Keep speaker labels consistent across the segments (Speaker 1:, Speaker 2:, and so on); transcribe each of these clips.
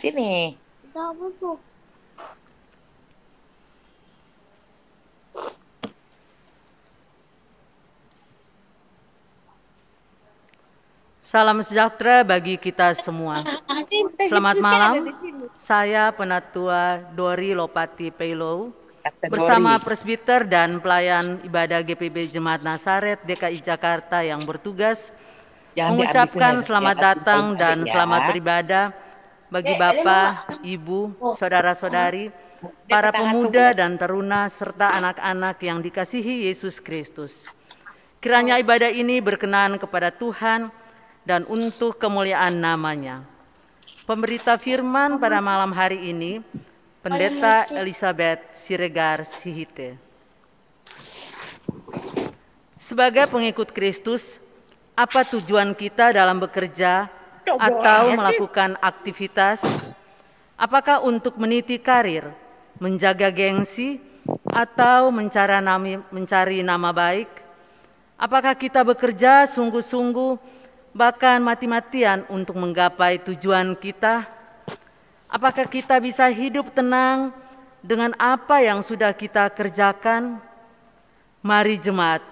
Speaker 1: Sini.
Speaker 2: Apa tuh?
Speaker 3: Salam sejahtera bagi kita semua. Selamat malam, saya Penatua Dori Lopati Peilou bersama presbiter dan pelayan ibadah GPB Jemaat Nazaret DKI Jakarta yang bertugas mengucapkan selamat datang dan selamat beribadah bagi Bapak, Ibu, Saudara-saudari, para pemuda dan teruna serta anak-anak yang dikasihi Yesus Kristus. Kiranya ibadah ini berkenan kepada Tuhan dan untuk kemuliaan namanya. Pemberita firman pada malam hari ini, Pendeta Elizabeth Siregar Sihite. Sebagai pengikut Kristus, apa tujuan kita dalam bekerja atau melakukan aktivitas? Apakah untuk meniti karir, menjaga gengsi, atau mencari nama baik? Apakah kita bekerja sungguh-sungguh bahkan mati-matian untuk menggapai tujuan kita? Apakah kita bisa hidup tenang dengan apa yang sudah kita kerjakan? Mari jemaat,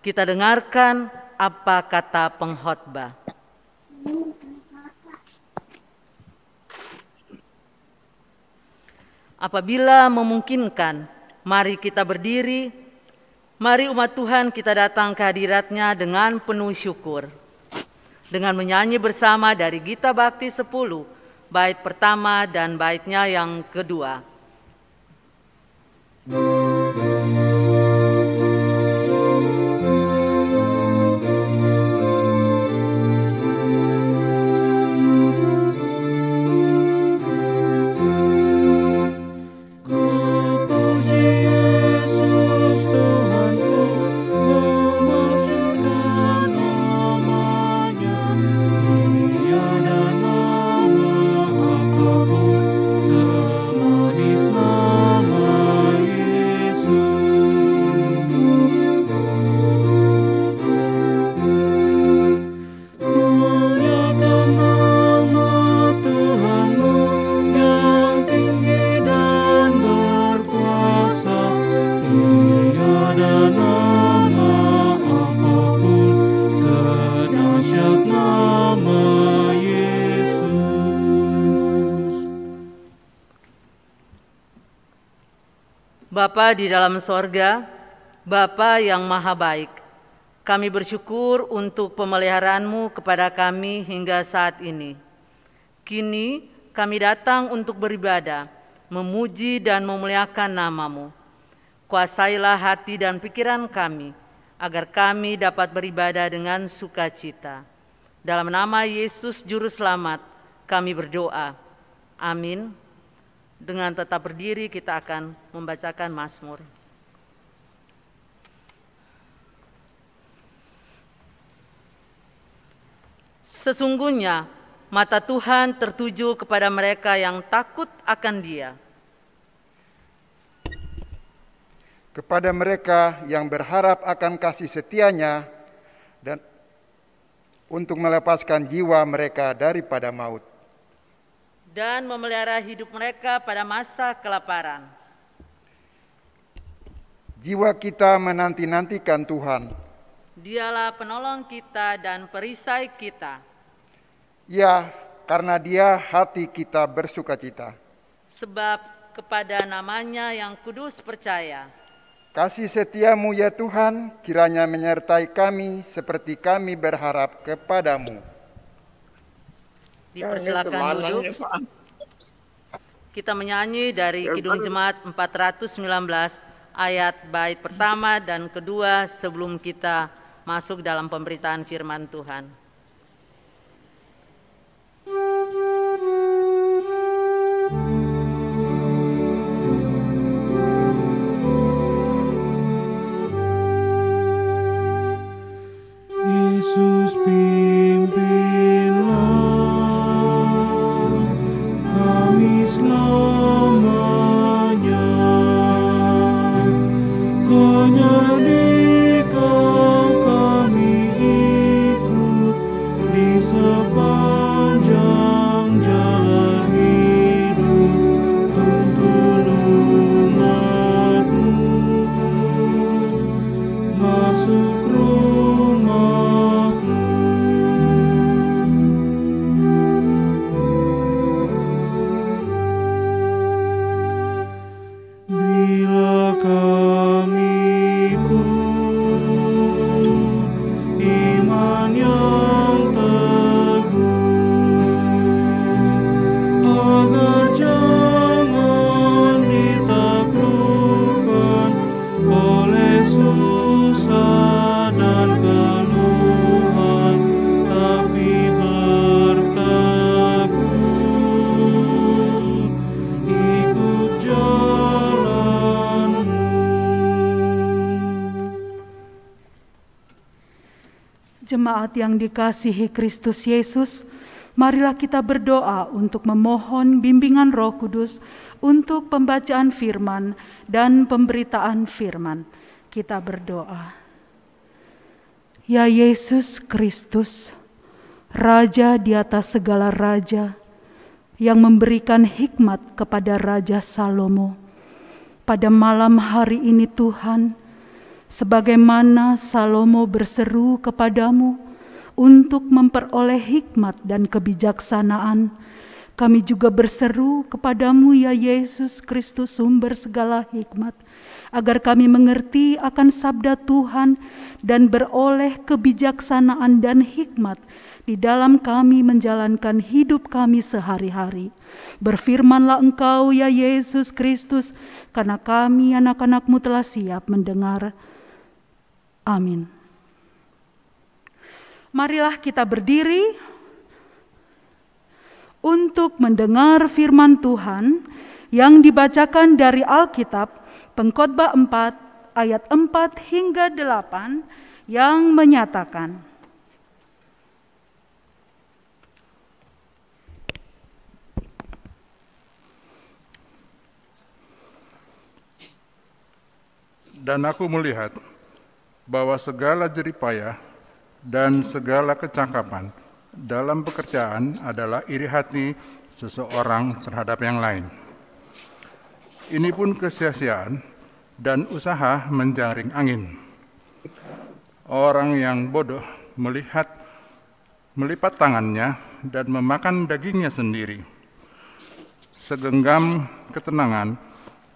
Speaker 3: kita dengarkan apa kata pengkhotbah. Apabila memungkinkan, mari kita berdiri, mari umat Tuhan kita datang ke hadirat-Nya dengan penuh syukur. Dengan menyanyi bersama dari Gita Bakti 10, bait pertama dan baitnya yang kedua. Bapa di dalam sorga, Bapa yang maha baik, kami bersyukur untuk pemeliharaanmu kepada kami hingga saat ini. Kini kami datang untuk beribadah, memuji dan memuliakan namamu. Kuasailah hati dan pikiran kami, agar kami dapat beribadah dengan sukacita. Dalam nama Yesus Juru Selamat, kami berdoa. Amin. Dengan tetap berdiri kita akan membacakan Mazmur. Sesungguhnya mata Tuhan tertuju kepada mereka yang takut akan Dia,
Speaker 4: kepada mereka yang berharap akan kasih setia-Nya dan untuk melepaskan jiwa mereka daripada maut,
Speaker 3: dan memelihara hidup mereka pada masa kelaparan.
Speaker 4: Jiwa kita menanti-nantikan Tuhan.
Speaker 3: Dialah penolong kita dan perisai kita.
Speaker 4: Ya, karena Dia hati kita bersukacita.
Speaker 3: Sebab kepada namanya yang kudus percaya.
Speaker 4: Kasih setia-Mu ya Tuhan, kiranya menyertai kami seperti kami berharap kepadamu.
Speaker 3: Dipersilakan duduk. Kita menyanyi dari Kidung Jemaat 419 ayat bait pertama dan kedua sebelum kita masuk dalam pemberitaan firman Tuhan.
Speaker 5: Yesus pimpinlah kami selamanya, hanya di Kau kami ikut
Speaker 1: Jemaat yang dikasihi Kristus Yesus, marilah kita berdoa untuk memohon bimbingan Roh Kudus untuk pembacaan firman dan pemberitaan firman. Kita berdoa. Ya Yesus Kristus, Raja di atas segala raja, yang memberikan hikmat kepada Raja Salomo. Pada malam hari ini Tuhan, sebagaimana Salomo berseru kepadamu untuk memperoleh hikmat dan kebijaksanaan, kami juga berseru kepadamu ya Yesus Kristus, sumber segala hikmat, agar kami mengerti akan sabda Tuhan dan beroleh kebijaksanaan dan hikmat di dalam kami menjalankan hidup kami sehari-hari. Berfirmanlah Engkau ya Yesus Kristus, karena kami anak-anak-Mu telah siap mendengar. Amin. Marilah kita berdiri untuk mendengar firman Tuhan yang dibacakan dari Alkitab Pengkhotbah 4 ayat 4 hingga 8 yang menyatakan,
Speaker 2: dan aku melihat bahwa segala jeripayah dan segala kecakapan dalam pekerjaan adalah iri hati seseorang terhadap yang lain. Ini pun kesia-siaan dan usaha menjaring angin. Orang yang bodoh melipat tangannya dan memakan dagingnya sendiri. Segenggam ketenangan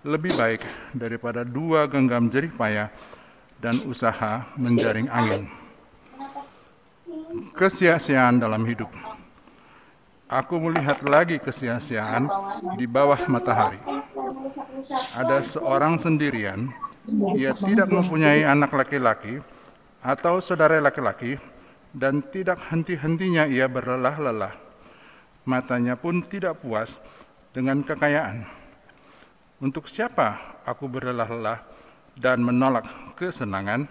Speaker 2: lebih baik daripada 2 genggam jerih payah dan usaha menjaring angin. Kesia-siaan dalam hidup. Aku melihat lagi kesia-siaan di bawah matahari. Ada seorang sendirian, ia tidak mempunyai anak laki-laki atau saudara laki-laki, dan tidak henti-hentinya ia berlelah-lelah. Matanya pun tidak puas dengan kekayaan. Untuk siapa aku berlelah-lelah dan menolak kesenangan?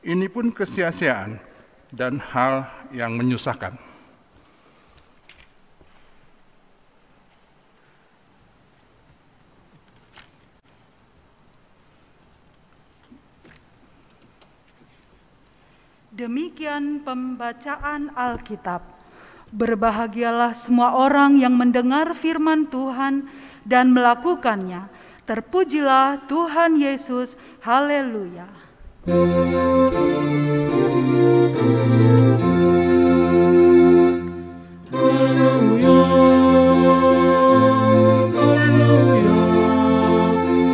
Speaker 2: Ini pun kesia-siaan dan hal yang menyusahkan.
Speaker 1: Demikian pembacaan Alkitab. Berbahagialah semua orang yang mendengar firman Tuhan dan melakukannya. Terpujilah Tuhan Yesus. Haleluya.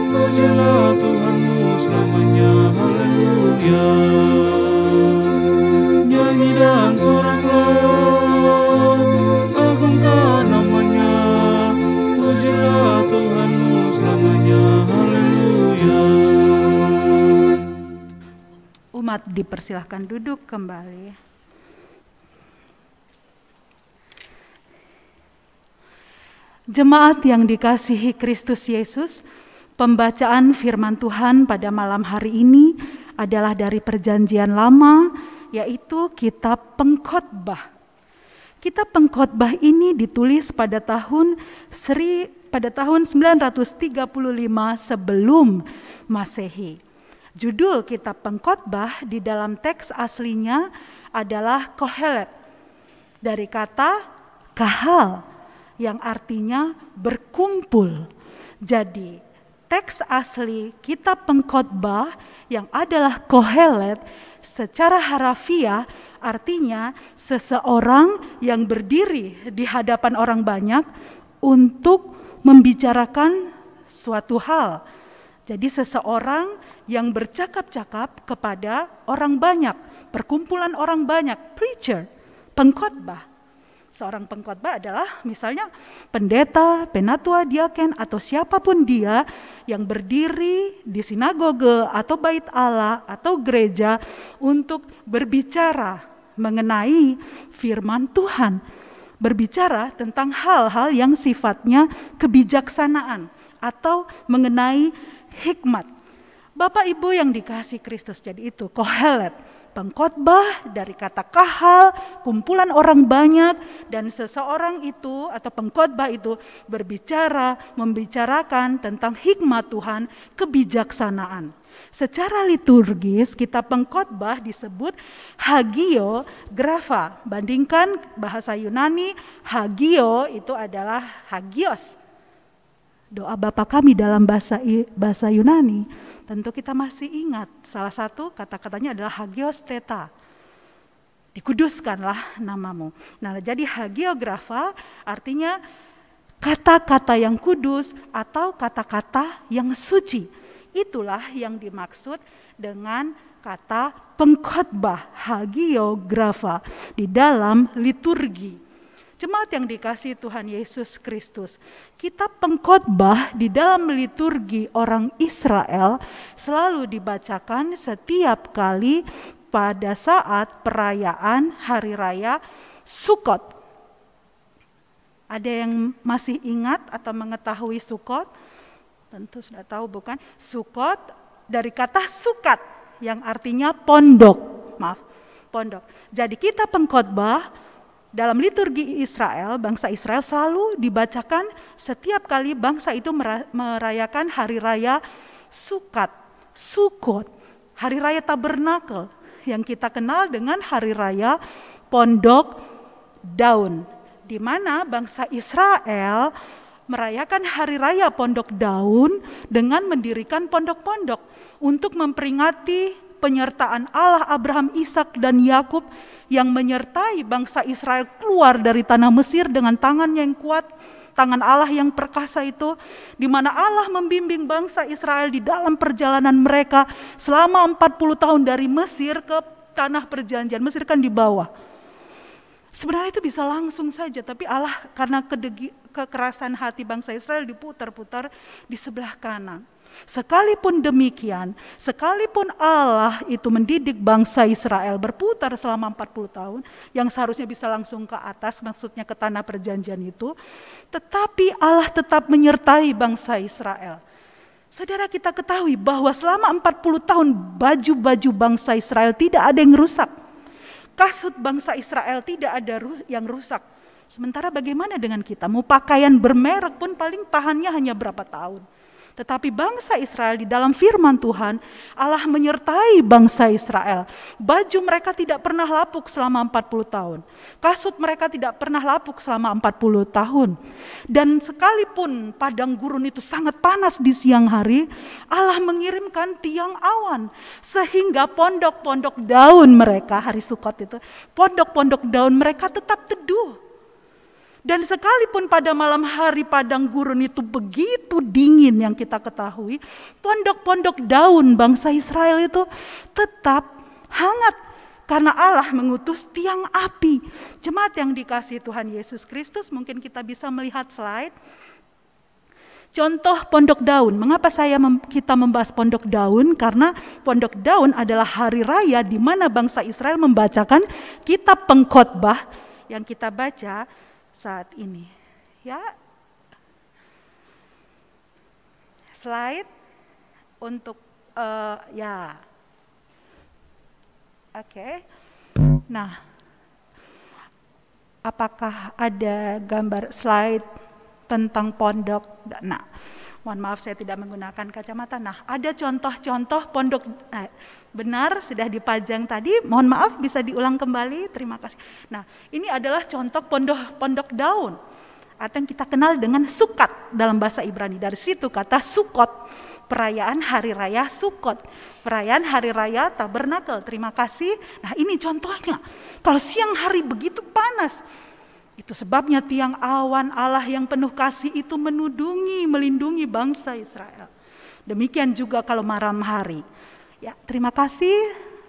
Speaker 5: Pujilah Tuhanmu selamanya. Haleluya. Nyanyi dan soraklah, agungkan namanya. Pujilah Tuhanmu selamanya. Haleluya.
Speaker 1: Umat dipersilahkan duduk kembali. Jemaat yang dikasihi Kristus Yesus, pembacaan firman Tuhan pada malam hari ini adalah dari Perjanjian Lama, yaitu Kitab Pengkhotbah. Kitab Pengkhotbah ini ditulis pada tahun 935 sebelum Masehi. Judul Kitab Pengkhotbah di dalam teks aslinya adalah Kohelet, dari kata kahal yang artinya berkumpul. Jadi teks asli Kitab Pengkhotbah yang adalah Kohelet secara harafiah artinya seseorang yang berdiri di hadapan orang banyak untuk membicarakan suatu hal. Jadi seseorang yang bercakap-cakap kepada orang banyak, perkumpulan orang banyak, preacher, pengkhotbah. Seorang pengkhotbah adalah misalnya pendeta, penatua, diaken, atau siapapun dia yang berdiri di sinagoge atau bait Allah atau gereja untuk berbicara mengenai firman Tuhan. Berbicara tentang hal-hal yang sifatnya kebijaksanaan atau mengenai hikmat. Bapak Ibu yang dikasihi Kristus, jadi itu Kohelet, pengkhotbah, dari kata kahal, kumpulan orang banyak, dan seseorang itu atau pengkhotbah itu membicarakan tentang hikmat Tuhan, kebijaksanaan. Secara liturgis kita pengkhotbah disebut hagiografa. Bandingkan bahasa Yunani, hagio itu adalah hagios. Doa Bapa kami dalam bahasa Yunani, tentu kita masih ingat salah satu kata-katanya adalah hagios theta. Dikuduskanlah namamu. Nah, jadi hagiografa artinya kata-kata yang kudus atau kata-kata yang suci. Itulah yang dimaksud dengan kata pengkhotbah, hagiografa di dalam liturgi. Jemaat yang dikasihi Tuhan Yesus Kristus, kitab pengkhotbah di dalam liturgi orang Israel selalu dibacakan setiap kali pada saat perayaan Hari Raya Sukkot. Ada yang masih ingat atau mengetahui Sukkot? Tentu sudah tahu bukan? Sukkot dari kata sukat yang artinya pondok. Pondok. Jadi kita pengkhotbah dalam liturgi Israel, bangsa Israel selalu dibacakan setiap kali bangsa itu merayakan hari raya Sukkot, hari raya Tabernakel yang kita kenal dengan hari raya Pondok Daun, di mana bangsa Israel merayakan hari raya Pondok Daun dengan mendirikan pondok-pondok untuk memperingati penyertaan Allah Abraham, Ishak dan Yakub yang menyertai bangsa Israel keluar dari tanah Mesir dengan tangannya yang kuat, tangan Allah yang perkasa itu, di mana Allah membimbing bangsa Israel di dalam perjalanan mereka selama 40 tahun dari Mesir ke tanah perjanjian. Mesir kan di bawah. Sebenarnya itu bisa langsung saja, tapi Allah karena kekerasan hati bangsa Israel diputar-putar di sebelah kanan. Sekalipun demikian, sekalipun Allah itu mendidik bangsa Israel berputar selama 40 tahun, yang seharusnya bisa langsung ke atas, maksudnya ke tanah perjanjian itu, tetapi Allah tetap menyertai bangsa Israel. Saudara, kita ketahui bahwa selama 40 tahun baju-baju bangsa Israel tidak ada yang rusak. Kasut bangsa Israel tidak ada yang rusak. Sementara bagaimana dengan kita? Mau pakaian bermerek pun paling tahannya hanya berapa tahun. Tetapi bangsa Israel di dalam firman Tuhan, Allah menyertai bangsa Israel. Baju mereka tidak pernah lapuk selama 40 tahun. Kasut mereka tidak pernah lapuk selama 40 tahun. Dan sekalipun padang gurun itu sangat panas di siang hari, Allah mengirimkan tiang awan. Sehingga pondok-pondok daun mereka, hari Sukkot itu, pondok-pondok daun mereka tetap teduh. Dan sekalipun pada malam hari padang gurun itu begitu dingin yang kita ketahui, pondok-pondok daun bangsa Israel itu tetap hangat karena Allah mengutus tiang api. Jemaat yang dikasihi Tuhan Yesus Kristus, mungkin kita bisa melihat slide. Contoh pondok daun. Mengapa kita membahas pondok daun? Karena pondok daun adalah hari raya di mana bangsa Israel membacakan kitab pengkhotbah yang kita baca saat ini. Ya, slide untuk ya, oke. Nah, apakah ada gambar slide tentang pondok? Nah, mohon maaf saya tidak menggunakan kacamata. Nah, ada contoh-contoh pondok. Benar, sudah dipajang tadi. Mohon maaf, bisa diulang kembali. Terima kasih. Nah, ini adalah contoh pondok daun atau yang kita kenal dengan sukat dalam bahasa Ibrani. Dari situ kata Sukkot, perayaan hari raya Sukkot, perayaan hari raya Tabernakel. Terima kasih. Nah, ini contohnya. Kalau siang hari begitu panas, itu sebabnya tiang awan Allah yang penuh kasih itu melindungi bangsa Israel. Demikian juga kalau malam hari. Ya, terima kasih.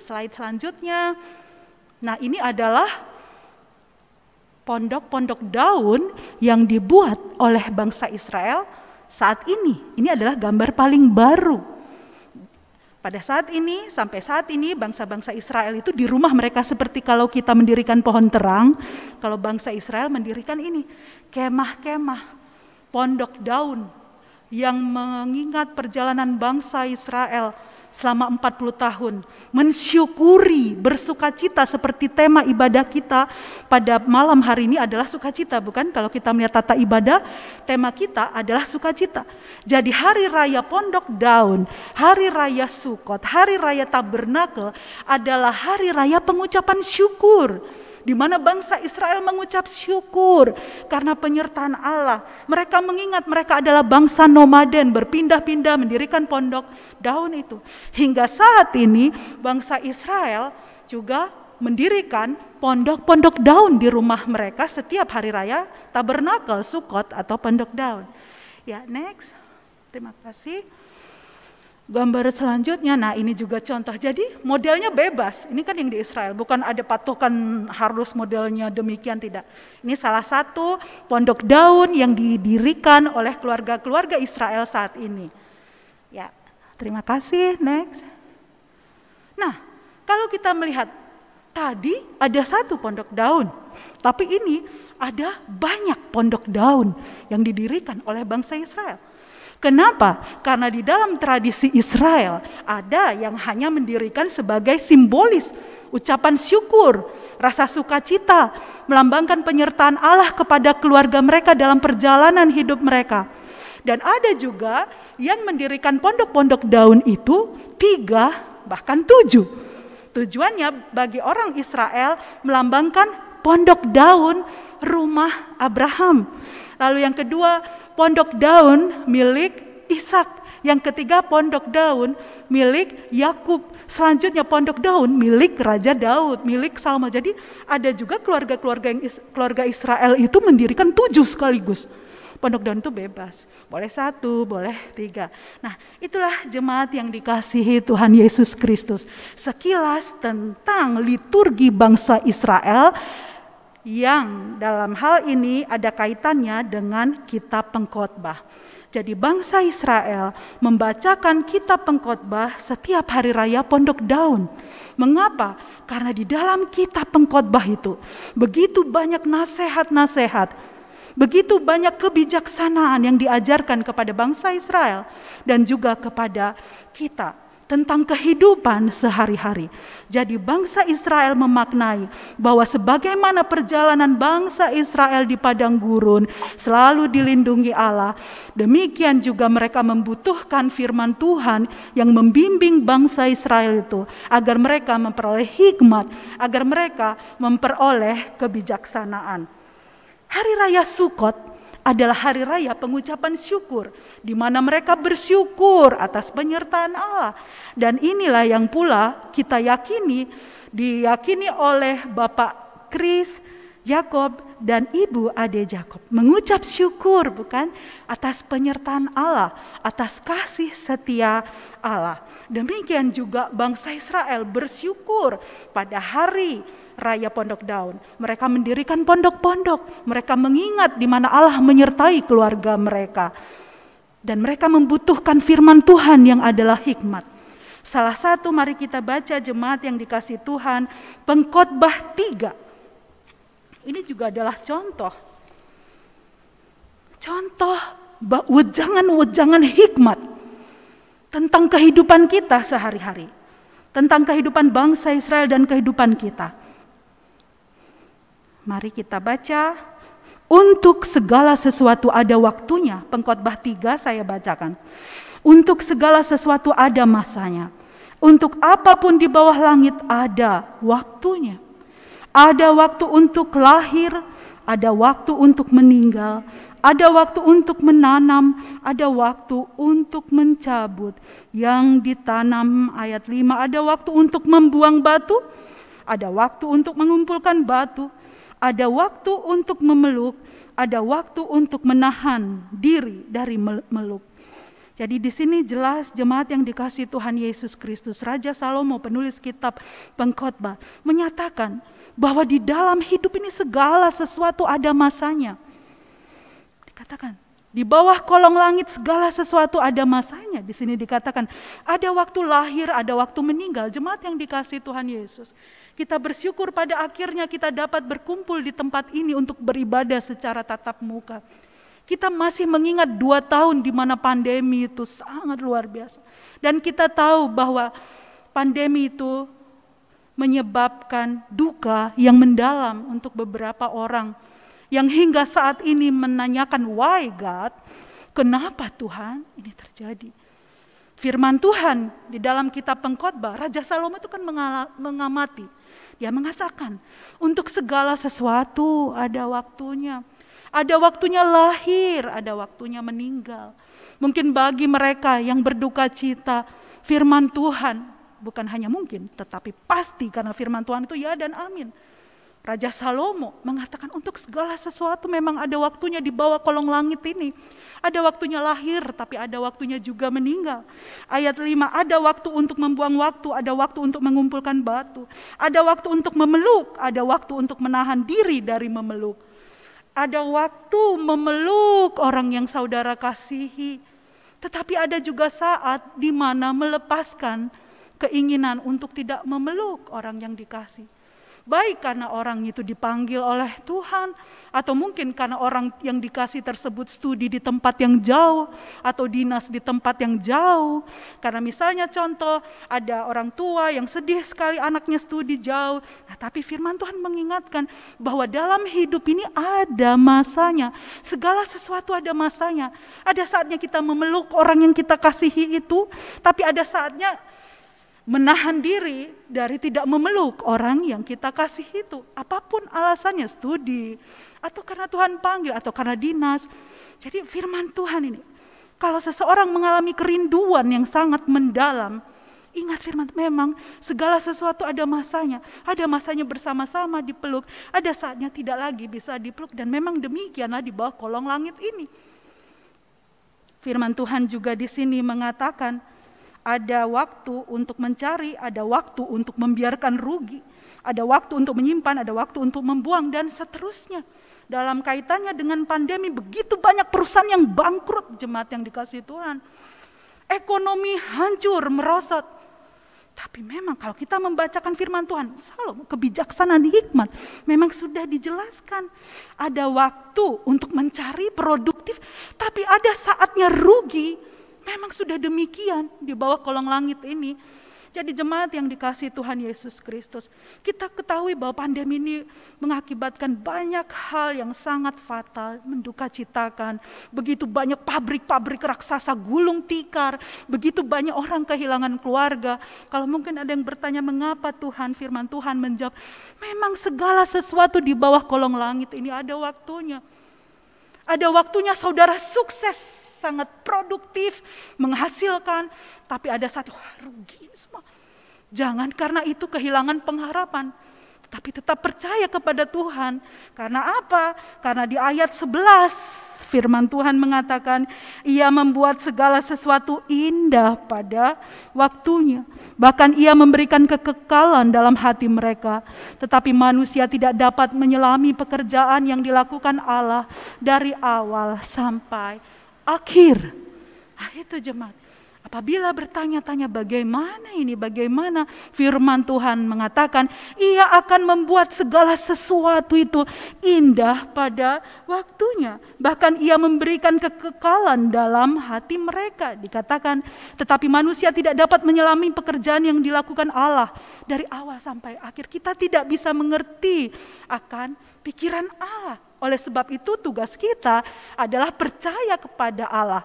Speaker 1: Slide selanjutnya. Nah, ini adalah pondok-pondok daun yang dibuat oleh bangsa Israel saat ini. Ini adalah gambar paling baru. Pada saat ini, sampai saat ini bangsa-bangsa Israel itu di rumah mereka seperti kalau kita mendirikan pohon terang, kalau bangsa Israel mendirikan ini, kemah-kemah, pondok daun yang mengingat perjalanan bangsa Israel selama 40 tahun. Mensyukuri, bersukacita seperti tema ibadah kita pada malam hari ini adalah sukacita, bukan? Kalau kita melihat tata ibadah, tema kita adalah sukacita. Jadi hari raya Pondok Daun, hari raya Sukot, hari raya Tabernakel adalah hari raya pengucapan syukur. Di mana bangsa Israel mengucap syukur karena penyertaan Allah. Mereka mengingat mereka adalah bangsa nomaden, berpindah-pindah mendirikan pondok daun itu. Hingga saat ini bangsa Israel juga mendirikan pondok-pondok daun di rumah mereka setiap hari raya Tabernakel, Sukot atau pondok daun. Ya, next. Terima kasih. Gambar selanjutnya, nah ini juga contoh. Jadi modelnya bebas, ini kan yang di Israel, bukan ada patokan harus modelnya demikian, tidak. Ini salah satu pondok daun yang didirikan oleh keluarga-keluarga Israel saat ini. Ya, terima kasih, next. Nah, kalau kita melihat, tadi ada satu pondok daun, tapi ini ada banyak pondok daun yang didirikan oleh bangsa Israel. Kenapa? Karena di dalam tradisi Israel ada yang hanya mendirikan sebagai simbolis ucapan syukur, rasa sukacita, melambangkan penyertaan Allah kepada keluarga mereka dalam perjalanan hidup mereka. Dan ada juga yang mendirikan pondok-pondok daun itu 3 bahkan 7. Tujuannya bagi orang Israel melambangkan pondok daun rumah Abraham. Lalu yang kedua, pondok daun milik Ishak. Yang ketiga, pondok daun milik Yakub. Selanjutnya pondok daun milik Raja Daud, milik Salomo. Jadi ada juga keluarga Israel itu mendirikan 7 sekaligus. Pondok daun itu bebas, boleh 1, boleh 3. Nah, itulah jemaat yang dikasihi Tuhan Yesus Kristus. Sekilas tentang liturgi bangsa Israel yang dalam hal ini ada kaitannya dengan kitab Pengkhotbah. Jadi bangsa Israel membacakan kitab Pengkhotbah setiap hari raya Pondok Daun. Mengapa? Karena di dalam kitab Pengkhotbah itu begitu banyak nasihat-nasihat, begitu banyak kebijaksanaan yang diajarkan kepada bangsa Israel dan juga kepada kita tentang kehidupan sehari-hari. Jadi bangsa Israel memaknai bahwa sebagaimana perjalanan bangsa Israel di padang gurun selalu dilindungi Allah, demikian juga mereka membutuhkan firman Tuhan yang membimbing bangsa Israel itu agar mereka memperoleh hikmat, agar mereka memperoleh kebijaksanaan. Hari raya Sukot adalah hari raya pengucapan syukur, di mana mereka bersyukur atas penyertaan Allah. Dan inilah yang pula kita diyakini oleh Bapak Chris Jacob dan Ibu Ade Jacob. Mengucap syukur, bukan, atas penyertaan Allah, atas kasih setia Allah. Demikian juga bangsa Israel bersyukur pada hari raya Pondok Daun. Mereka mendirikan pondok-pondok. Mereka mengingat di mana Allah menyertai keluarga mereka. Dan mereka membutuhkan firman Tuhan yang adalah hikmat. Salah satu, mari kita baca jemaat yang dikasih Tuhan, Pengkhotbah 3. Ini juga adalah contoh wejangan-wejangan hikmat tentang kehidupan kita sehari-hari. Tentang kehidupan bangsa Israel dan kehidupan kita. Mari kita baca. Untuk segala sesuatu ada waktunya. Pengkhotbah 3 saya bacakan. Untuk segala sesuatu ada masanya. Untuk apapun di bawah langit ada waktunya. Ada waktu untuk lahir, ada waktu untuk meninggal, ada waktu untuk menanam, ada waktu untuk mencabut. Yang ditanam, ayat 5, ada waktu untuk membuang batu, ada waktu untuk mengumpulkan batu, ada waktu untuk memeluk, ada waktu untuk menahan diri dari meluk. Jadi di sini jelas jemaat yang dikasihi Tuhan Yesus Kristus, Raja Salomo penulis kitab Pengkhotbah menyatakan bahwa di dalam hidup ini segala sesuatu ada masanya. Dikatakan di bawah kolong langit segala sesuatu ada masanya. Di sini dikatakan ada waktu lahir, ada waktu meninggal. Jemaat yang dikasihi Tuhan Yesus, kita bersyukur pada akhirnya kita dapat berkumpul di tempat ini untuk beribadah secara tatap muka. Kita masih mengingat 2 tahun di mana pandemi itu sangat luar biasa. Dan kita tahu bahwa pandemi itu menyebabkan duka yang mendalam untuk beberapa orang. Yang hingga saat ini menanyakan, why God? Kenapa Tuhan ini terjadi? Firman Tuhan di dalam kitab Pengkhotbah, Raja Salomo itu kan mengamati. Dia mengatakan, untuk segala sesuatu ada waktunya. Ada waktunya lahir, ada waktunya meninggal. Mungkin bagi mereka yang berduka cita, firman Tuhan bukan hanya mungkin, tetapi pasti, karena firman Tuhan itu ya dan amin. Raja Salomo mengatakan untuk segala sesuatu memang ada waktunya di bawah kolong langit ini. Ada waktunya lahir, tapi ada waktunya juga meninggal. Ayat 5, ada waktu untuk membuang waktu, ada waktu untuk mengumpulkan batu. Ada waktu untuk memeluk, ada waktu untuk menahan diri dari memeluk. Ada waktu memeluk orang yang saudara kasihi. Tetapi ada juga saat di mana melepaskan keinginan untuk tidak memeluk orang yang dikasih. Baik karena orang itu dipanggil oleh Tuhan, atau mungkin karena orang yang dikasih tersebut studi di tempat yang jauh, atau dinas di tempat yang jauh. Karena misalnya contoh, ada orang tua yang sedih sekali anaknya studi jauh. Nah, tapi firman Tuhan mengingatkan bahwa dalam hidup ini ada masanya. Segala sesuatu ada masanya. Ada saatnya kita memeluk orang yang kita kasihi itu, tapi ada saatnya menahan diri dari tidak memeluk orang yang kita kasih itu. Apapun alasannya, studi, atau karena Tuhan panggil, atau karena dinas. Jadi firman Tuhan ini, kalau seseorang mengalami kerinduan yang sangat mendalam, ingat firman, memang segala sesuatu ada masanya. Ada masanya bersama-sama dipeluk, ada saatnya tidak lagi bisa dipeluk, dan memang demikianlah di bawah kolong langit ini. Firman Tuhan juga di sini mengatakan, ada waktu untuk mencari, ada waktu untuk membiarkan rugi, ada waktu untuk menyimpan, ada waktu untuk membuang, dan seterusnya. Dalam kaitannya dengan pandemi, begitu banyak perusahaan yang bangkrut, jemaat yang dikasihi Tuhan. Ekonomi hancur, merosot. Tapi memang kalau kita membacakan firman Tuhan, Salomo, kebijaksanaan hikmat, memang sudah dijelaskan. Ada waktu untuk mencari produktif, tapi ada saatnya rugi. Memang sudah demikian di bawah kolong langit ini. Jadi jemaat yang dikasihi Tuhan Yesus Kristus, kita ketahui bahwa pandemi ini mengakibatkan banyak hal yang sangat fatal, mendukacitakan. Begitu banyak pabrik-pabrik raksasa gulung tikar, begitu banyak orang kehilangan keluarga. Kalau mungkin ada yang bertanya, mengapa Tuhan? Firman Tuhan menjawab, memang segala sesuatu di bawah kolong langit ini ada waktunya. Ada waktunya saudara sukses, sangat produktif, menghasilkan, tapi ada satu rugi semua. Jangan karena itu kehilangan pengharapan, tapi tetap percaya kepada Tuhan. Karena apa? Karena di ayat 11 firman Tuhan mengatakan, Ia membuat segala sesuatu indah pada waktunya. Bahkan Ia memberikan kekekalan dalam hati mereka. Tetapi manusia tidak dapat menyelami pekerjaan yang dilakukan Allah dari awal sampai akhir. Nah itu jemaat. Apabila bertanya-tanya bagaimana ini, bagaimana, firman Tuhan mengatakan Ia akan membuat segala sesuatu itu indah pada waktunya. Bahkan Ia memberikan kekekalan dalam hati mereka. Dikatakan, tetapi manusia tidak dapat menyelami pekerjaan yang dilakukan Allah dari awal sampai akhir. Kita tidak bisa mengerti akan pikiran Allah. Oleh sebab itu tugas kita adalah percaya kepada Allah.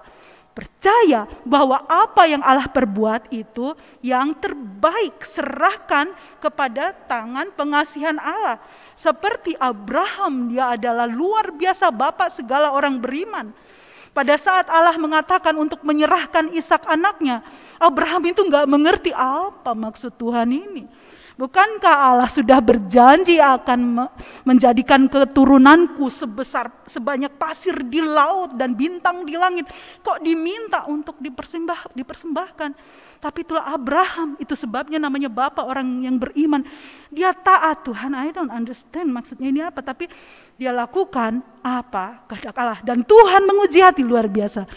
Speaker 1: Percaya bahwa apa yang Allah perbuat itu yang terbaik, serahkan kepada tangan pengasihan Allah. Seperti Abraham, dia adalah luar biasa bapak segala orang beriman. Pada saat Allah mengatakan untuk menyerahkan Ishak anaknya, Abraham itu enggak mengerti apa maksud Tuhan ini. Bukankah Allah sudah berjanji akan menjadikan keturunanku sebanyak pasir di laut dan bintang di langit? Kok diminta untuk dipersembahkan? Tapi itulah Abraham, itu sebabnya namanya bapak orang yang beriman. Dia taat Tuhan, I don't understand maksudnya ini apa. Tapi dia lakukan apa kehendak Allah. Dan Tuhan menguji hati luar biasa.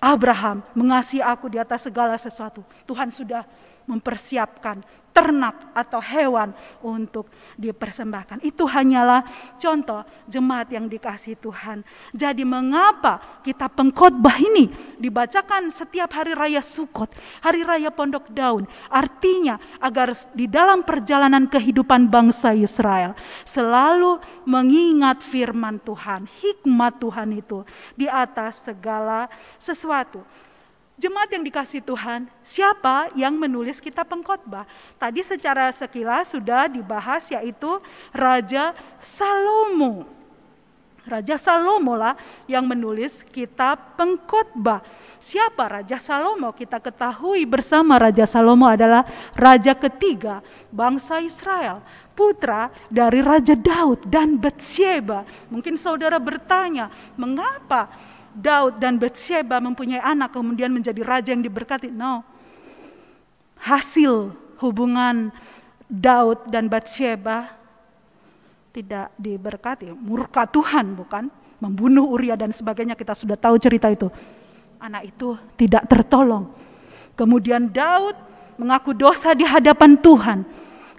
Speaker 1: Abraham mengasihi aku di atas segala sesuatu. Tuhan sudah mempersiapkan ternak atau hewan untuk dipersembahkan. Itu hanyalah contoh jemaat yang dikasihi Tuhan. Jadi mengapa kitab pengkhotbah ini dibacakan setiap hari raya Sukot, hari raya Pondok Daun? Artinya agar di dalam perjalanan kehidupan bangsa Israel selalu mengingat firman Tuhan, hikmat Tuhan itu di atas segala sesuatu. Jemaat yang dikasihi Tuhan, siapa yang menulis kitab pengkhotbah? Tadi secara sekilas sudah dibahas, yaitu Raja Salomo. Raja Salomo lah yang menulis kitab pengkhotbah. Siapa Raja Salomo? Kita ketahui bersama Raja Salomo adalah raja ketiga bangsa Israel, putra dari Raja Daud dan Batsyeba. Mungkin saudara bertanya, mengapa Daud dan Batsyeba mempunyai anak kemudian menjadi raja yang diberkati? No. Hasil hubungan Daud dan Batsyeba tidak diberkati. Murka Tuhan, bukan? Membunuh Uria dan sebagainya, kita sudah tahu cerita itu. Anak itu tidak tertolong. Kemudian Daud mengaku dosa di hadapan Tuhan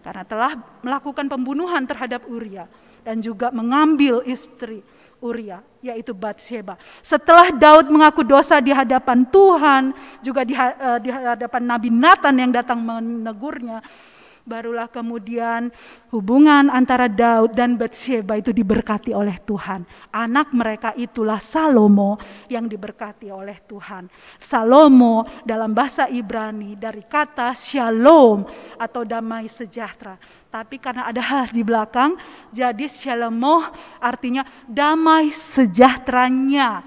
Speaker 1: karena telah melakukan pembunuhan terhadap Uria dan juga mengambil istri Uria, yaitu Batsyeba. Setelah Daud mengaku dosa di hadapan Tuhan, juga di hadapan Nabi Nathan yang datang menegurnya, barulah kemudian hubungan antara Daud dan Batsyeba itu diberkati oleh Tuhan. Anak mereka itulah Salomo yang diberkati oleh Tuhan. Salomo dalam bahasa Ibrani dari kata shalom atau damai sejahtera. Tapi karena ada hal di belakang, jadi shalomo artinya damai sejahteranya.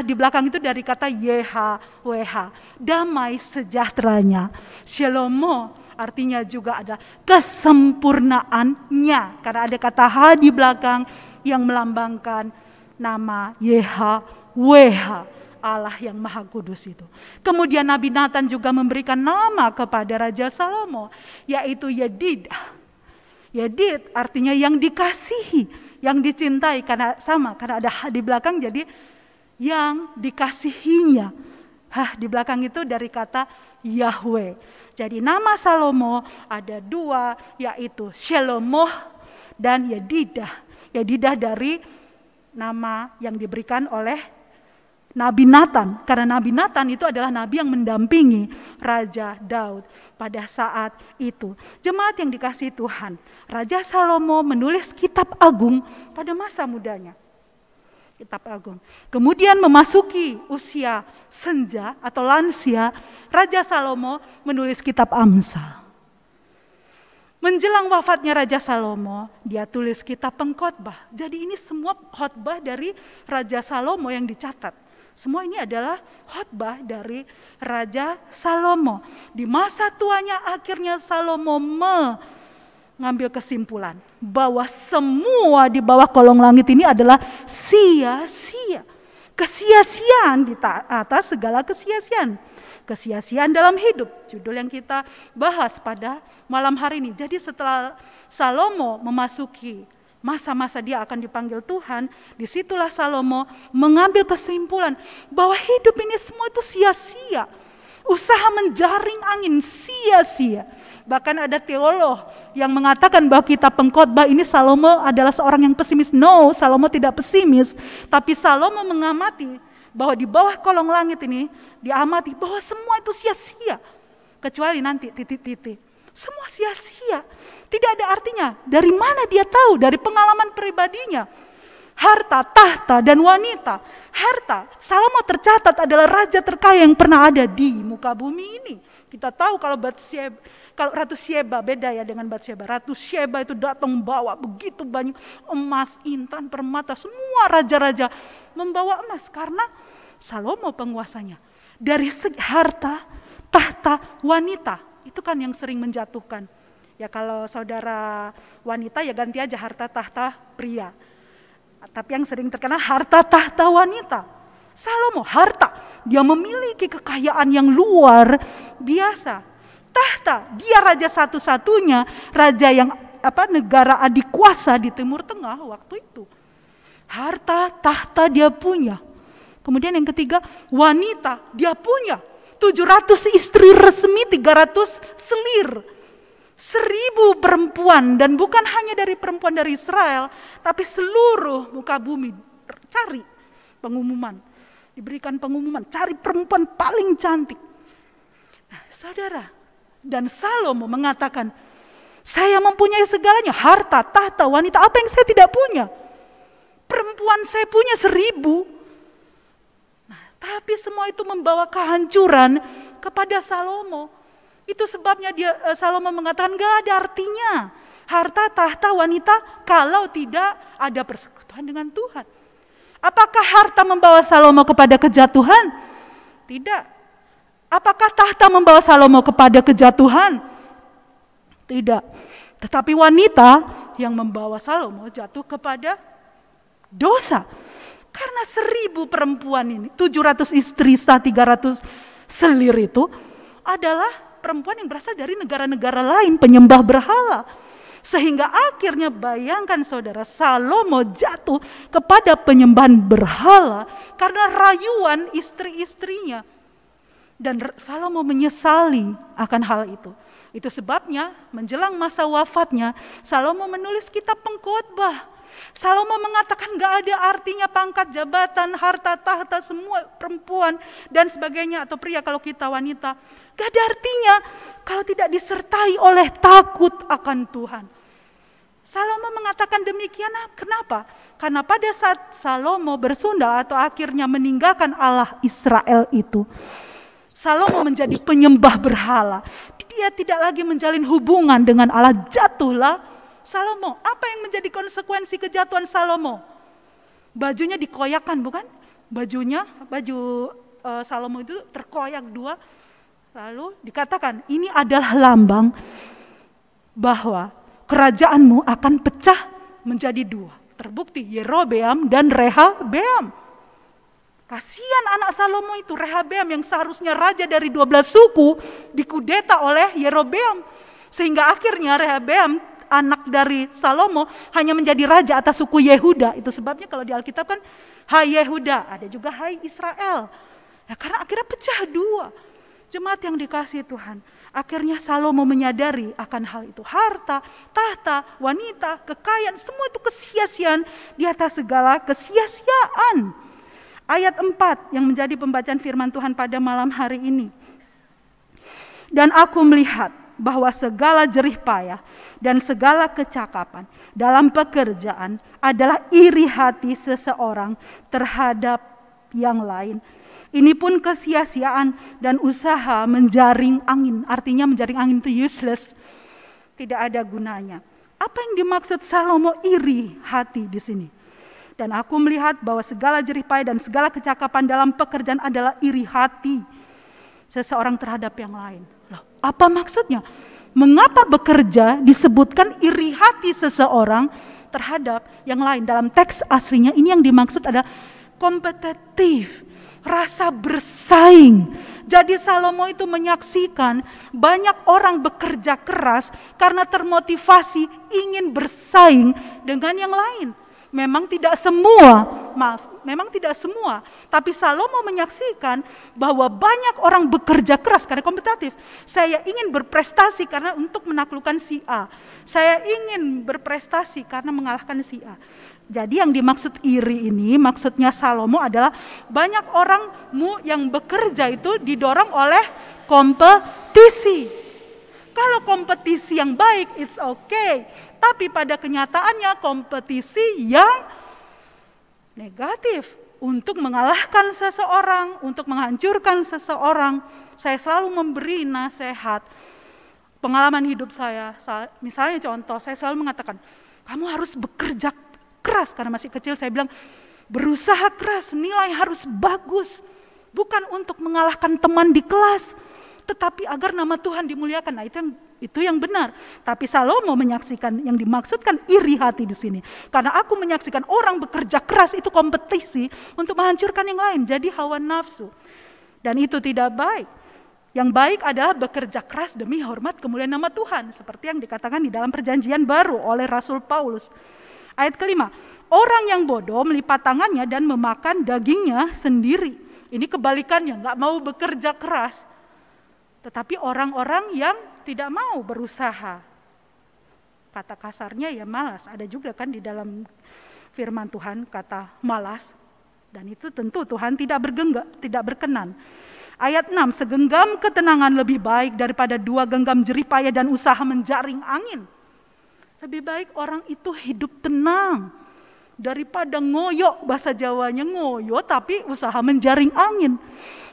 Speaker 1: Di belakang itu dari kata YHWH, damai sejahteranya. Shalomo artinya juga ada kesempurnaannya, karena ada kata H di belakang yang melambangkan nama YHWH, Allah yang Maha Kudus itu. Kemudian Nabi Nathan juga memberikan nama kepada Raja Salomo, yaitu Yedid. Yedid artinya yang dikasihi, yang dicintai, karena ada H di belakang jadi yang dikasihinya. Di belakang itu dari kata Yahweh. Jadi nama Salomo ada dua, yaitu Shelomoh dan Yedidah. Yedidah dari nama yang diberikan oleh Nabi Nathan. Karena Nabi Nathan itu adalah nabi yang mendampingi Raja Daud pada saat itu. Jemaat yang dikasihi Tuhan, Raja Salomo menulis kitab agung pada masa mudanya. Kitab agung. Kemudian memasuki usia senja atau lansia, Raja Salomo menulis kitab Amsal. Menjelang wafatnya Raja Salomo, dia tulis kitab pengkhotbah. Jadi ini semua khotbah dari Raja Salomo yang dicatat. Semua ini adalah khotbah dari Raja Salomo. Di masa tuanya akhirnya Salomo mengambil kesimpulan bahwa semua di bawah kolong langit ini adalah sia-sia. Kesia-siaan di atas segala kesia-siaan. Kesia-siaan dalam hidup, judul yang kita bahas pada malam hari ini. Jadi setelah Salomo memasuki masa-masa dia akan dipanggil Tuhan, disitulah Salomo mengambil kesimpulan bahwa hidup ini semua itu sia-sia. Usaha menjaring angin sia-sia. Bahkan ada teolog yang mengatakan bahwa kitab pengkhotbah ini Salomo adalah seorang yang pesimis. No, Salomo tidak pesimis, tapi Salomo mengamati bahwa di bawah kolong langit ini diamati bahwa semua itu sia-sia. Kecuali nanti titik-titik. Semua sia-sia. Tidak ada artinya. Dari mana dia tahu? Dari pengalaman pribadinya. Harta, tahta, dan wanita. Harta, Salomo tercatat adalah raja terkaya yang pernah ada di muka bumi ini. Kita tahu kalau Ratu Syeba beda ya dengan Batsyeba. Ratu Syeba itu datang membawa begitu banyak emas, intan, permata. Semua raja-raja membawa emas karena Salomo penguasanya. Dari segi harta, tahta, wanita. Itu kan yang sering menjatuhkan. Ya kalau saudara wanita ya ganti aja harta, tahta, pria. Tapi yang sering terkenal harta, tahta, wanita. Salomo harta, dia memiliki kekayaan yang luar biasa. Tahta, dia raja satu-satunya, raja yang negara adikuasa di Timur Tengah waktu itu. Harta, tahta dia punya. Kemudian yang ketiga, wanita dia punya. 700 istri resmi, 300 selir. 1000 perempuan, dan bukan hanya dari perempuan dari Israel, tapi seluruh muka bumi. Cari pengumuman, diberikan pengumuman, cari perempuan paling cantik. Nah, saudara, dan Salomo mengatakan, saya mempunyai segalanya, harta, tahta, wanita, apa yang saya tidak punya? Perempuan saya punya 1000. Nah, tapi semua itu membawa kehancuran kepada Salomo. Itu sebabnya Salomo mengatakan gak ada artinya harta, tahta, wanita kalau tidak ada persekutuan dengan Tuhan. Apakah harta membawa Salomo kepada kejatuhan? Tidak. Apakah tahta membawa Salomo kepada kejatuhan? Tidak. Tetapi wanita yang membawa Salomo jatuh kepada dosa. Karena 1000 perempuan ini, 700 istri, 300 selir itu adalah perempuan yang berasal dari negara-negara lain, penyembah berhala. Sehingga akhirnya bayangkan saudara, Salomo jatuh kepada penyembahan berhala karena rayuan istri-istrinya. Dan Salomo menyesali akan hal itu. Itu sebabnya menjelang masa wafatnya, Salomo menulis kitab Pengkhotbah. Salomo mengatakan gak ada artinya pangkat, jabatan, harta, tahta, semua perempuan dan sebagainya, atau pria kalau kita wanita. Gak ada artinya kalau tidak disertai oleh takut akan Tuhan. Salomo mengatakan demikian, kenapa? Karena pada saat Salomo bersundal atau akhirnya meninggalkan Allah Israel itu, Salomo menjadi penyembah berhala. Dia tidak lagi menjalin hubungan dengan Allah, jatuhlah Salomo. Apa yang menjadi konsekuensi kejatuhan Salomo? Bajunya dikoyakkan, bukan? Baju Salomo itu terkoyak 2. Lalu dikatakan ini adalah lambang bahwa kerajaanmu akan pecah menjadi 2. Terbukti Yerobeam dan Rehabeam. Kasihan anak Salomo itu, Rehabeam yang seharusnya raja dari 12 suku dikudeta oleh Yerobeam. Sehingga akhirnya Rehabeam, anak dari Salomo, hanya menjadi raja atas suku Yehuda. Itu sebabnya kalau di Alkitab kan Hai Yehuda, ada juga Hai Israel. Ya, karena akhirnya pecah 2. Jemaat yang dikasihi Tuhan, akhirnya Salomo menyadari akan hal itu. Harta, tahta, wanita, kekayaan, semua itu kesia-siaan di atas segala kesia-siaan. Ayat 4 yang menjadi pembacaan firman Tuhan pada malam hari ini. Dan aku melihat bahwa segala jerih payah dan segala kecakapan dalam pekerjaan adalah iri hati seseorang terhadap yang lain. Ini pun kesia-siaan dan usaha menjaring angin. Artinya menjaring angin itu useless, tidak ada gunanya. Apa yang dimaksud Salomo iri hati di sini? Dan aku melihat bahwa segala jerih payah dan segala kecakapan dalam pekerjaan adalah iri hati seseorang terhadap yang lain. Loh, apa maksudnya? Mengapa bekerja disebutkan iri hati seseorang terhadap yang lain? Dalam teks aslinya ini yang dimaksud adalah kompetitif, rasa bersaing. Jadi Salomo itu menyaksikan banyak orang bekerja keras karena termotivasi ingin bersaing dengan yang lain. Memang tidak semua, tapi Salomo menyaksikan bahwa banyak orang bekerja keras karena kompetitif. Saya ingin berprestasi karena untuk menaklukkan si A. Saya ingin berprestasi karena mengalahkan si A. Jadi yang dimaksud iri ini, maksudnya Salomo adalah banyak orangmu yang bekerja itu didorong oleh kompetisi. Kalau kompetisi yang baik, it's okay. Tapi pada kenyataannya kompetisi yang negatif untuk mengalahkan seseorang, untuk menghancurkan seseorang. Saya selalu memberi nasihat. Pengalaman hidup saya, misalnya contoh, saya selalu mengatakan, kamu harus bekerja keras. Karena masih kecil saya bilang, berusaha keras, nilai harus bagus. Bukan untuk mengalahkan teman di kelas, tetapi agar nama Tuhan dimuliakan. Nah, itu yang benar. Tapi Salomo menyaksikan yang dimaksudkan iri hati di sini. Karena aku menyaksikan orang bekerja keras itu kompetisi untuk menghancurkan yang lain. Jadi hawa nafsu. Dan itu tidak baik. Yang baik adalah bekerja keras demi hormat kemuliaan nama Tuhan. Seperti yang dikatakan di dalam perjanjian baru oleh Rasul Paulus. Ayat kelima, orang yang bodoh melipat tangannya dan memakan dagingnya sendiri. Ini kebalikannya, gak mau bekerja keras. Tetapi orang-orang yang tidak mau berusaha, kata kasarnya ya malas. Ada juga kan di dalam firman Tuhan kata malas. Dan itu tentu Tuhan tidak berkenan. Ayat 6, segenggam ketenangan lebih baik daripada 2 genggam jerih payah dan usaha menjaring angin. Lebih baik orang itu hidup tenang daripada ngoyo, bahasa Jawanya ngoyo tapi usaha menjaring angin.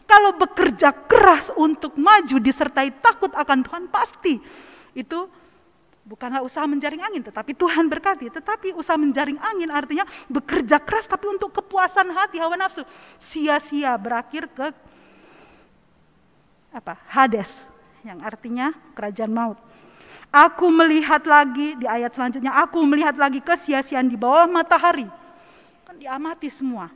Speaker 1: Kalau bekerja keras untuk maju disertai takut akan Tuhan, pasti itu bukanlah usaha menjaring angin, tetapi Tuhan berkati. Tetapi usaha menjaring angin artinya bekerja keras tapi untuk kepuasan hati, hawa nafsu. Sia-sia, berakhir ke Hades, yang artinya kerajaan maut. Aku melihat lagi, di ayat selanjutnya, aku melihat lagi kesia-siaan di bawah matahari. Kan diamati semua.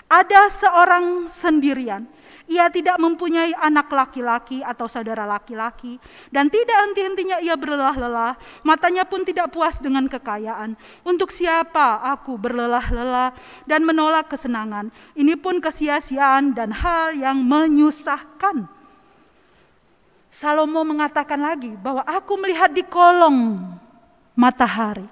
Speaker 1: Ada seorang sendirian, ia tidak mempunyai anak laki-laki atau saudara laki-laki, dan tidak henti-hentinya ia berlelah-lelah, matanya pun tidak puas dengan kekayaan. Untuk siapa aku berlelah-lelah dan menolak kesenangan? Ini pun kesia-siaan dan hal yang menyusahkan. Salomo mengatakan lagi bahwa aku melihat di kolong matahari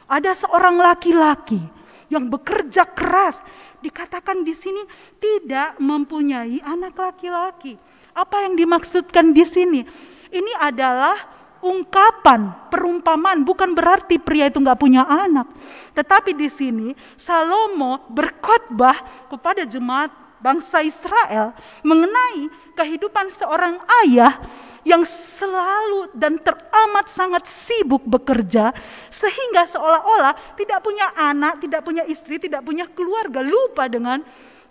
Speaker 1: ada seorang laki-laki yang bekerja keras. Dikatakan di sini tidak mempunyai anak laki-laki. Apa yang dimaksudkan di sini? Ini adalah ungkapan, perumpamaan, bukan berarti pria itu nggak punya anak. Tetapi di sini Salomo berkhotbah kepada jemaat bangsa Israel mengenai kehidupan seorang ayah yang selalu dan teramat sangat sibuk bekerja, sehingga seolah-olah tidak punya anak, tidak punya istri, tidak punya keluarga, lupa dengan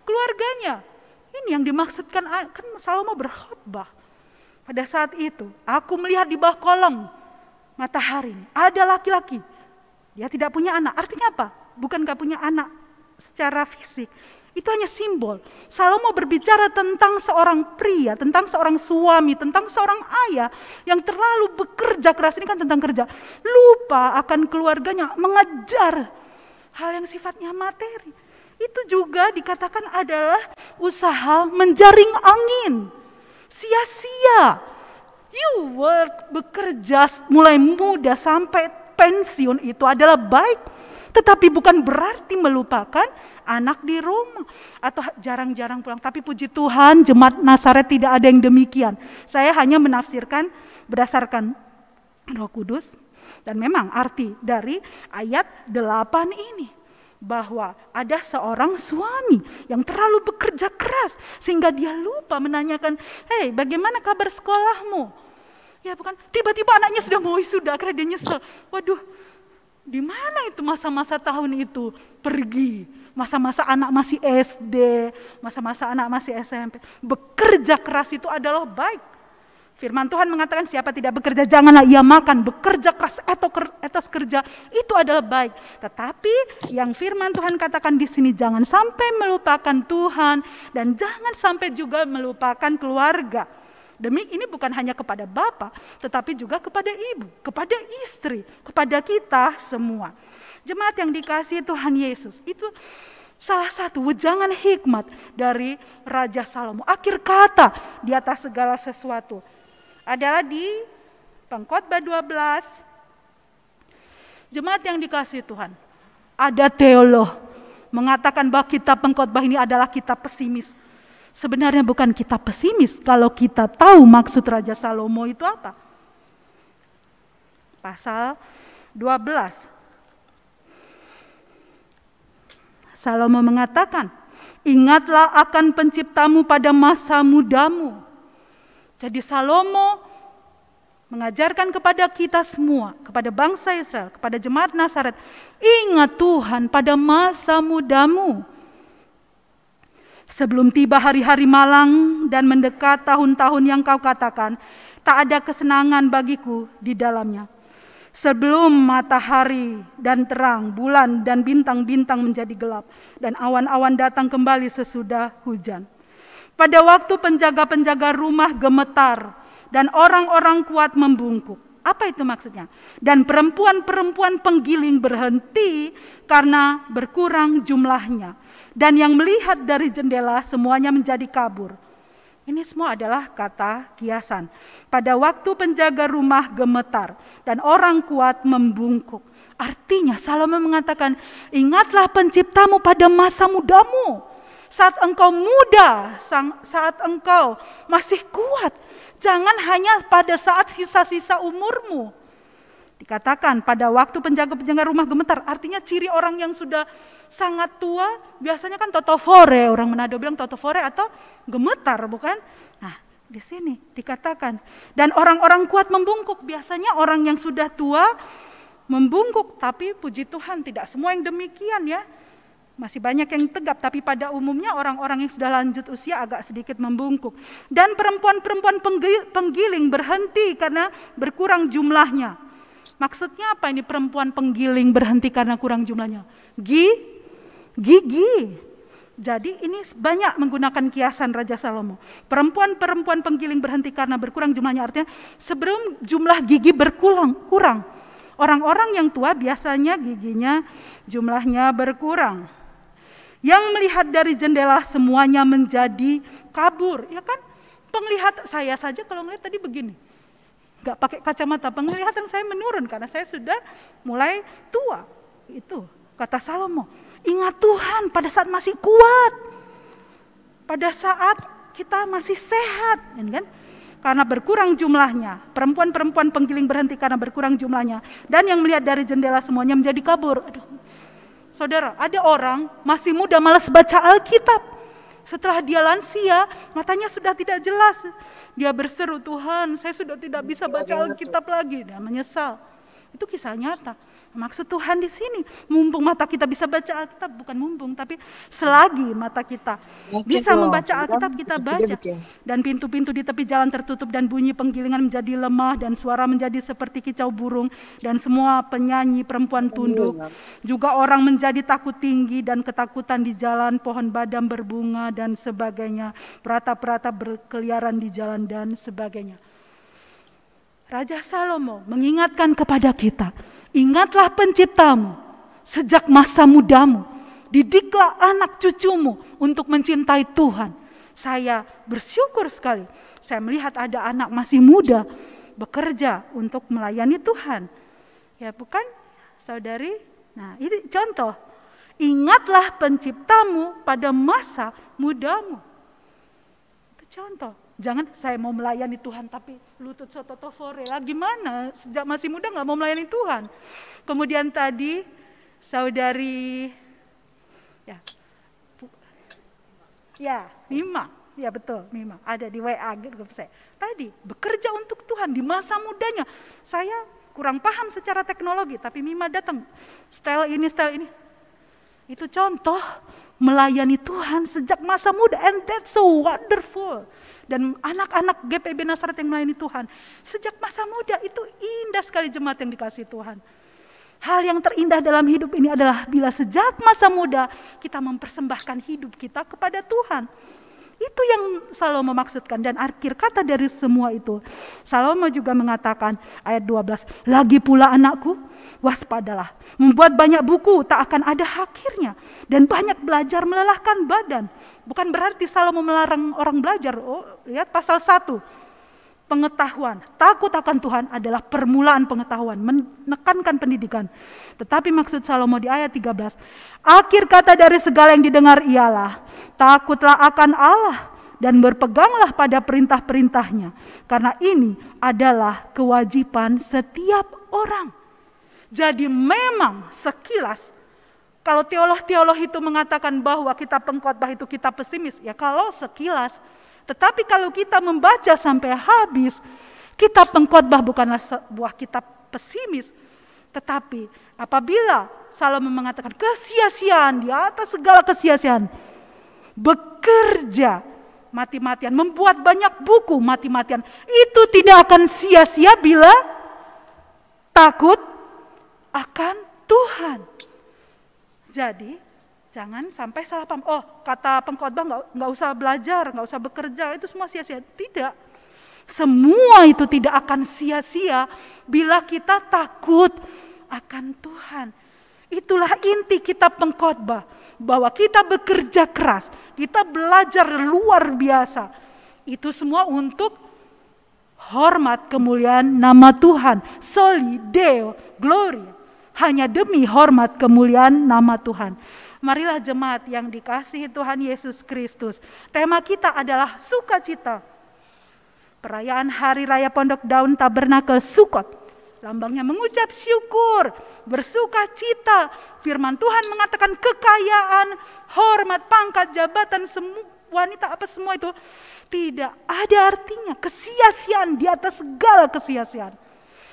Speaker 1: keluarganya. Ini yang dimaksudkan, kan Salomo berkhotbah. Pada saat itu, aku melihat di bawah kolong matahari ada laki-laki, dia tidak punya anak. Artinya apa? Bukan gak punya anak secara fisik. Itu hanya simbol. Salomo berbicara tentang seorang pria, tentang seorang suami, tentang seorang ayah yang terlalu bekerja keras. Ini kan tentang kerja. Lupa akan keluarganya, mengejar hal yang sifatnya materi. Itu juga dikatakan adalah usaha menjaring angin. Sia-sia. You work, bekerja mulai muda sampai pensiun itu adalah baik. Tetapi bukan berarti melupakan anak di rumah atau jarang-jarang pulang. Tapi puji Tuhan, jemaat Nazaret tidak ada yang demikian. Saya hanya menafsirkan berdasarkan Roh Kudus. Dan memang arti dari ayat 8 ini, bahwa ada seorang suami yang terlalu bekerja keras sehingga dia lupa menanyakan, "Hei, bagaimana kabar sekolahmu?" Ya bukan, tiba-tiba anaknya sudah mau wisuda, akhirnya dia nyesel. Waduh, di mana itu masa-masa tahun itu pergi? Masa-masa anak masih SD, masa-masa anak masih SMP. Bekerja keras itu adalah baik. Firman Tuhan mengatakan siapa tidak bekerja janganlah ia makan. Bekerja keras etos kerja itu adalah baik. Tetapi yang firman Tuhan katakan di sini, jangan sampai melupakan Tuhan dan jangan sampai juga melupakan keluarga. Ini bukan hanya kepada bapak, tetapi juga kepada ibu, kepada istri, kepada kita semua. Jemaat yang dikasihi Tuhan Yesus, itu salah satu wejangan hikmat dari Raja Salomo. Akhir kata di atas segala sesuatu adalah di Pengkhotbah 12. Jemaat yang dikasihi Tuhan, ada teolog mengatakan bahwa kitab Pengkhotbah ini adalah kitab pesimis. Sebenarnya bukan kita pesimis kalau kita tahu maksud Raja Salomo itu apa. Pasal 12. Salomo mengatakan, ingatlah akan penciptamu pada masa mudamu. Jadi Salomo mengajarkan kepada kita semua, kepada bangsa Israel, kepada jemaat Nazaret, ingat Tuhan pada masa mudamu. Sebelum tiba hari-hari malang dan mendekat tahun-tahun yang kau katakan, tak ada kesenangan bagiku di dalamnya. Sebelum matahari dan terang, bulan dan bintang-bintang menjadi gelap, dan awan-awan datang kembali sesudah hujan. Pada waktu penjaga-penjaga rumah gemetar, dan orang-orang kuat membungkuk. Apa itu maksudnya? Dan perempuan-perempuan penggiling berhenti karena berkurang jumlahnya. Dan yang melihat dari jendela semuanya menjadi kabur. Ini semua adalah kata kiasan. Pada waktu penjaga rumah gemetar dan orang kuat membungkuk. Artinya Salomo mengatakan, ingatlah penciptamu pada masa mudamu. Saat engkau muda, saat engkau masih kuat. Jangan hanya pada saat sisa-sisa umurmu. Dikatakan pada waktu penjaga rumah gemetar, artinya ciri orang yang sudah sangat tua, biasanya kan totofore, orang Manado bilang totofore atau gemetar, bukan? Nah, di sini dikatakan, dan orang-orang kuat membungkuk, biasanya orang yang sudah tua membungkuk, tapi puji Tuhan tidak semua yang demikian ya. Masih banyak yang tegap, tapi pada umumnya orang-orang yang sudah lanjut usia agak sedikit membungkuk. Dan perempuan-perempuan penggiling berhenti karena berkurang jumlahnya. Maksudnya apa ini perempuan penggiling berhenti karena kurang jumlahnya? Gigi. Jadi ini banyak menggunakan kiasan Raja Salomo. Perempuan-perempuan penggiling berhenti karena berkurang jumlahnya, artinya sebelum jumlah gigi kurang. Orang-orang yang tua biasanya giginya jumlahnya berkurang. Yang melihat dari jendela semuanya menjadi kabur. Ya kan? Penglihatan saya saja kalau melihat tadi begini. Gak pakai kacamata, penglihatan saya menurun karena saya sudah mulai tua. Itu kata Salomo. Ingat Tuhan pada saat masih kuat. Pada saat kita masih sehat, kan? Karena berkurang jumlahnya. Perempuan-perempuan penggiling berhenti karena berkurang jumlahnya. Dan yang melihat dari jendela semuanya menjadi kabur. Aduh. Saudara, ada orang masih muda malas baca Alkitab. Setelah dia lansia, matanya sudah tidak jelas. Dia berseru, Tuhan, saya sudah tidak bisa baca Alkitab lagi. Dia menyesal. Itu kisah nyata. Maksud Tuhan di sini, mumpung mata kita bisa baca Alkitab, bukan mumpung, tapi selagi mata kita bisa membaca Alkitab, kita baca. Dan pintu-pintu di tepi jalan tertutup dan bunyi penggilingan menjadi lemah dan suara menjadi seperti kicau burung dan semua penyanyi perempuan tunduk. Juga orang menjadi takut tinggi dan ketakutan di jalan, pohon badam berbunga dan sebagainya. Perata-perata berkeliaran di jalan dan sebagainya. Raja Salomo mengingatkan kepada kita, ingatlah penciptamu sejak masa mudamu, didiklah anak cucumu untuk mencintai Tuhan. Saya bersyukur sekali, saya melihat ada anak masih muda bekerja untuk melayani Tuhan. Ya bukan, saudari? Nah ini contoh, ingatlah penciptamu pada masa mudamu. Itu contoh. Jangan saya mau melayani Tuhan tapi lutut sototofore lah, gimana? Sejak masih muda gak mau melayani Tuhan. Kemudian tadi saudari Mima, ya betul Mima, ada di WA grup saya. Tadi bekerja untuk Tuhan di masa mudanya. Saya kurang paham secara teknologi tapi Mima datang, style ini. Itu contoh melayani Tuhan sejak masa muda, and that's so wonderful. Dan anak-anak GPB Nasaret yang melayani Tuhan sejak masa muda, itu indah sekali jemaat yang dikasihi Tuhan. Hal yang terindah dalam hidup ini adalah bila sejak masa muda kita mempersembahkan hidup kita kepada Tuhan. Itu yang Salomo maksudkan, dan akhir kata dari semua itu Salomo juga mengatakan ayat 12, lagi pula anakku, waspadalah, membuat banyak buku tak akan ada akhirnya, dan banyak belajar melelahkan badan. Bukan berarti Salomo melarang orang belajar. Oh, lihat pasal 1. Pengetahuan, takut akan Tuhan adalah permulaan pengetahuan, menekankan pendidikan. Tetapi maksud Salomo di ayat 13, akhir kata dari segala yang didengar ialah, takutlah akan Allah dan berpeganglah pada perintah-perintahnya. Karena ini adalah kewajiban setiap orang. Jadi memang sekilas, kalau teolog-teolog itu mengatakan bahwa kitab pengkhotbah itu kitab pesimis, ya kalau sekilas. Tetapi kalau kita membaca sampai habis, kitab pengkhotbah bukanlah sebuah kitab pesimis. Tetapi apabila Salomo mengatakan kesia-siaan di atas segala kesia-siaan, bekerja mati-matian, membuat banyak buku mati-matian, itu tidak akan sia-sia bila takut akan Tuhan. Jadi jangan sampai salah paham. Oh, kata pengkhotbah nggak usah belajar, nggak usah bekerja, itu semua sia-sia. Tidak. Semua itu tidak akan sia-sia bila kita takut akan Tuhan. Itulah inti kitab pengkhotbah, bahwa kita bekerja keras, kita belajar luar biasa. Itu semua untuk hormat kemuliaan nama Tuhan. Soli Deo Gloria. Hanya demi hormat kemuliaan nama Tuhan. Marilah jemaat yang dikasihi Tuhan Yesus Kristus. Tema kita adalah sukacita. Perayaan Hari Raya Pondok Daun Tabernakel Sukot. Lambangnya mengucap syukur, bersuka cita. Firman Tuhan mengatakan kekayaan, hormat, pangkat, jabatan, semua wanita apa semua itu tidak ada artinya. Kesia-siaan di atas segala kesia-siaan.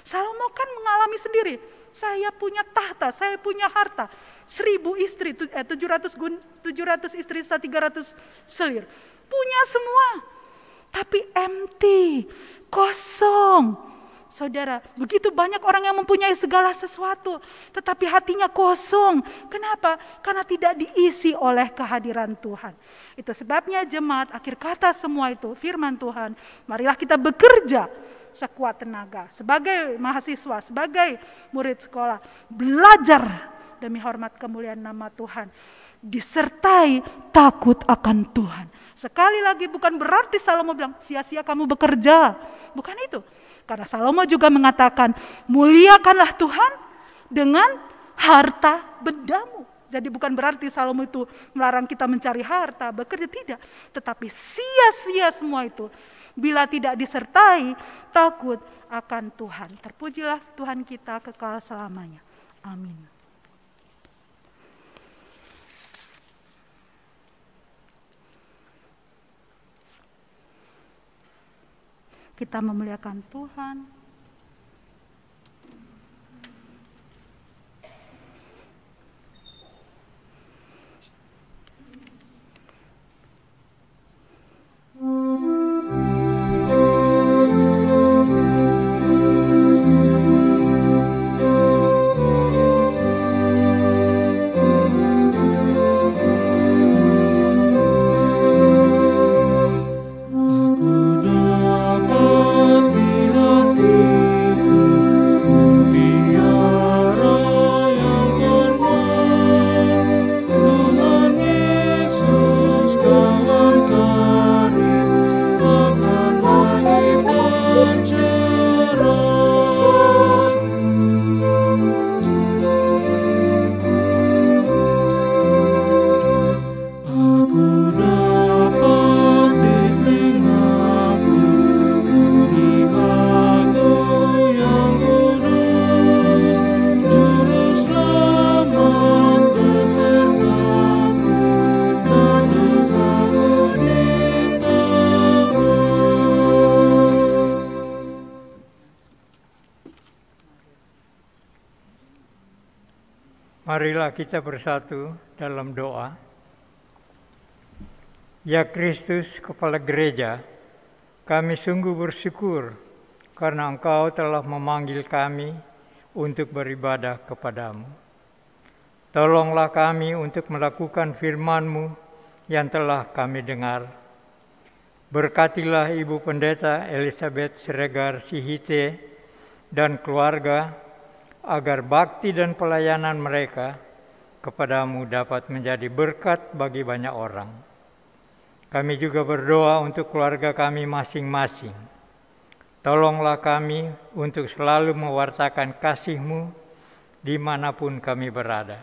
Speaker 1: Salomo kan mengalami sendiri. Saya punya tahta, saya punya harta. 1000 istri, 700 istri, 300 selir. Punya semua. Tapi empty, kosong. Saudara, begitu banyak orang yang mempunyai segala sesuatu, tetapi hatinya kosong. Kenapa? Karena tidak diisi oleh kehadiran Tuhan. Itu sebabnya jemaat, akhir kata semua itu firman Tuhan. Marilah kita bekerja sekuat tenaga. Sebagai mahasiswa, sebagai murid sekolah, belajar demi hormat kemuliaan nama Tuhan. Disertai takut akan Tuhan. Sekali lagi bukan berarti Salomo bilang, sia-sia kamu bekerja. Bukan itu. Karena Salomo juga mengatakan, muliakanlah Tuhan dengan harta bendamu. Jadi bukan berarti Salomo itu melarang kita mencari harta, bekerja, tidak. Tetapi sia-sia semua itu bila tidak disertai takut akan Tuhan. Terpujilah Tuhan kita kekal selamanya. Amin. Kita memuliakan Tuhan.
Speaker 6: Marilah kita bersatu dalam doa. Ya Kristus, Kepala Gereja, kami sungguh bersyukur karena Engkau telah memanggil kami untuk beribadah kepadamu. Tolonglah kami untuk melakukan firman-Mu yang telah kami dengar. Berkatilah Ibu Pendeta Elizabeth Siregar Sihite dan keluarga, agar bakti dan pelayanan mereka kepadamu dapat menjadi berkat bagi banyak orang. Kami juga berdoa untuk keluarga kami masing-masing. Tolonglah kami untuk selalu mewartakan kasih-Mu dimanapun kami berada.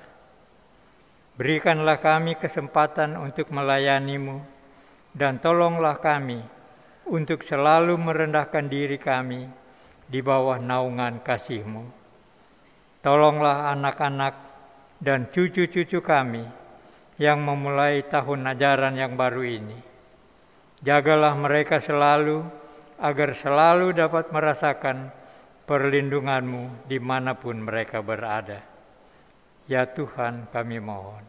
Speaker 6: Berikanlah kami kesempatan untuk melayani-Mu, dan tolonglah kami untuk selalu merendahkan diri kami di bawah naungan kasih-Mu. Tolonglah anak-anak dan cucu-cucu kami yang memulai tahun ajaran yang baru ini. Jagalah mereka selalu, agar selalu dapat merasakan perlindungan-Mu dimanapun mereka berada. Ya Tuhan, kami mohon.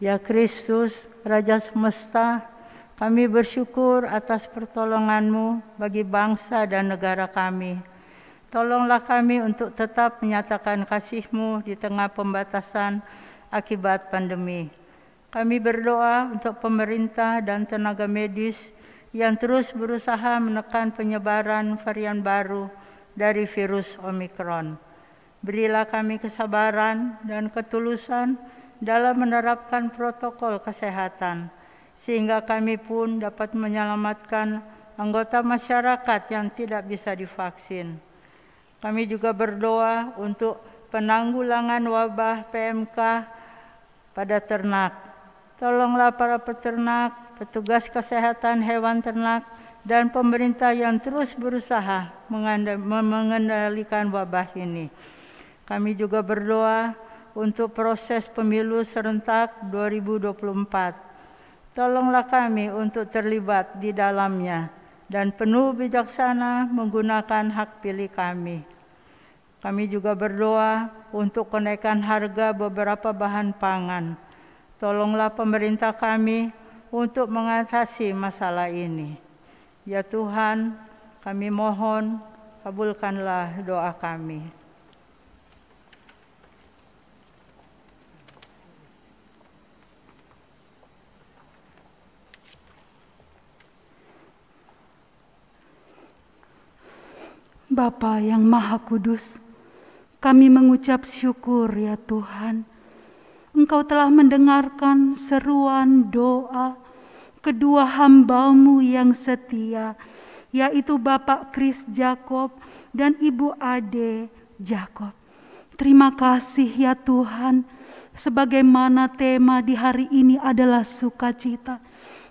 Speaker 7: Ya Kristus, Raja Semesta, kami bersyukur atas pertolongan-Mu bagi bangsa dan negara kami. Tolonglah kami untuk tetap menyatakan kasih-Mu di tengah pembatasan akibat pandemi. Kami berdoa untuk pemerintah dan tenaga medis yang terus berusaha menekan penyebaran varian baru dari virus Omikron. Berilah kami kesabaran dan ketulusan dalam menerapkan protokol kesehatan, sehingga kami pun dapat menyelamatkan anggota masyarakat yang tidak bisa divaksin. Kami juga berdoa untuk penanggulangan wabah PMK pada ternak. Tolonglah para peternak, petugas kesehatan hewan ternak, dan pemerintah yang terus berusaha mengendalikan wabah ini. Kami juga berdoa untuk proses pemilu serentak 2024. Tolonglah kami untuk terlibat di dalamnya dan penuh bijaksana menggunakan hak pilih kami. Kami juga berdoa untuk kenaikan harga beberapa bahan pangan. Tolonglah pemerintah kami untuk mengatasi masalah ini. Ya Tuhan, kami mohon, kabulkanlah doa kami.
Speaker 1: Bapa yang Maha Kudus, kami mengucap syukur ya Tuhan. Engkau telah mendengarkan seruan doa kedua hamba-Mu yang setia, yaitu Bapak Kris Jakob dan Ibu Ade Jakob. Terima kasih ya Tuhan, sebagaimana tema di hari ini adalah sukacita,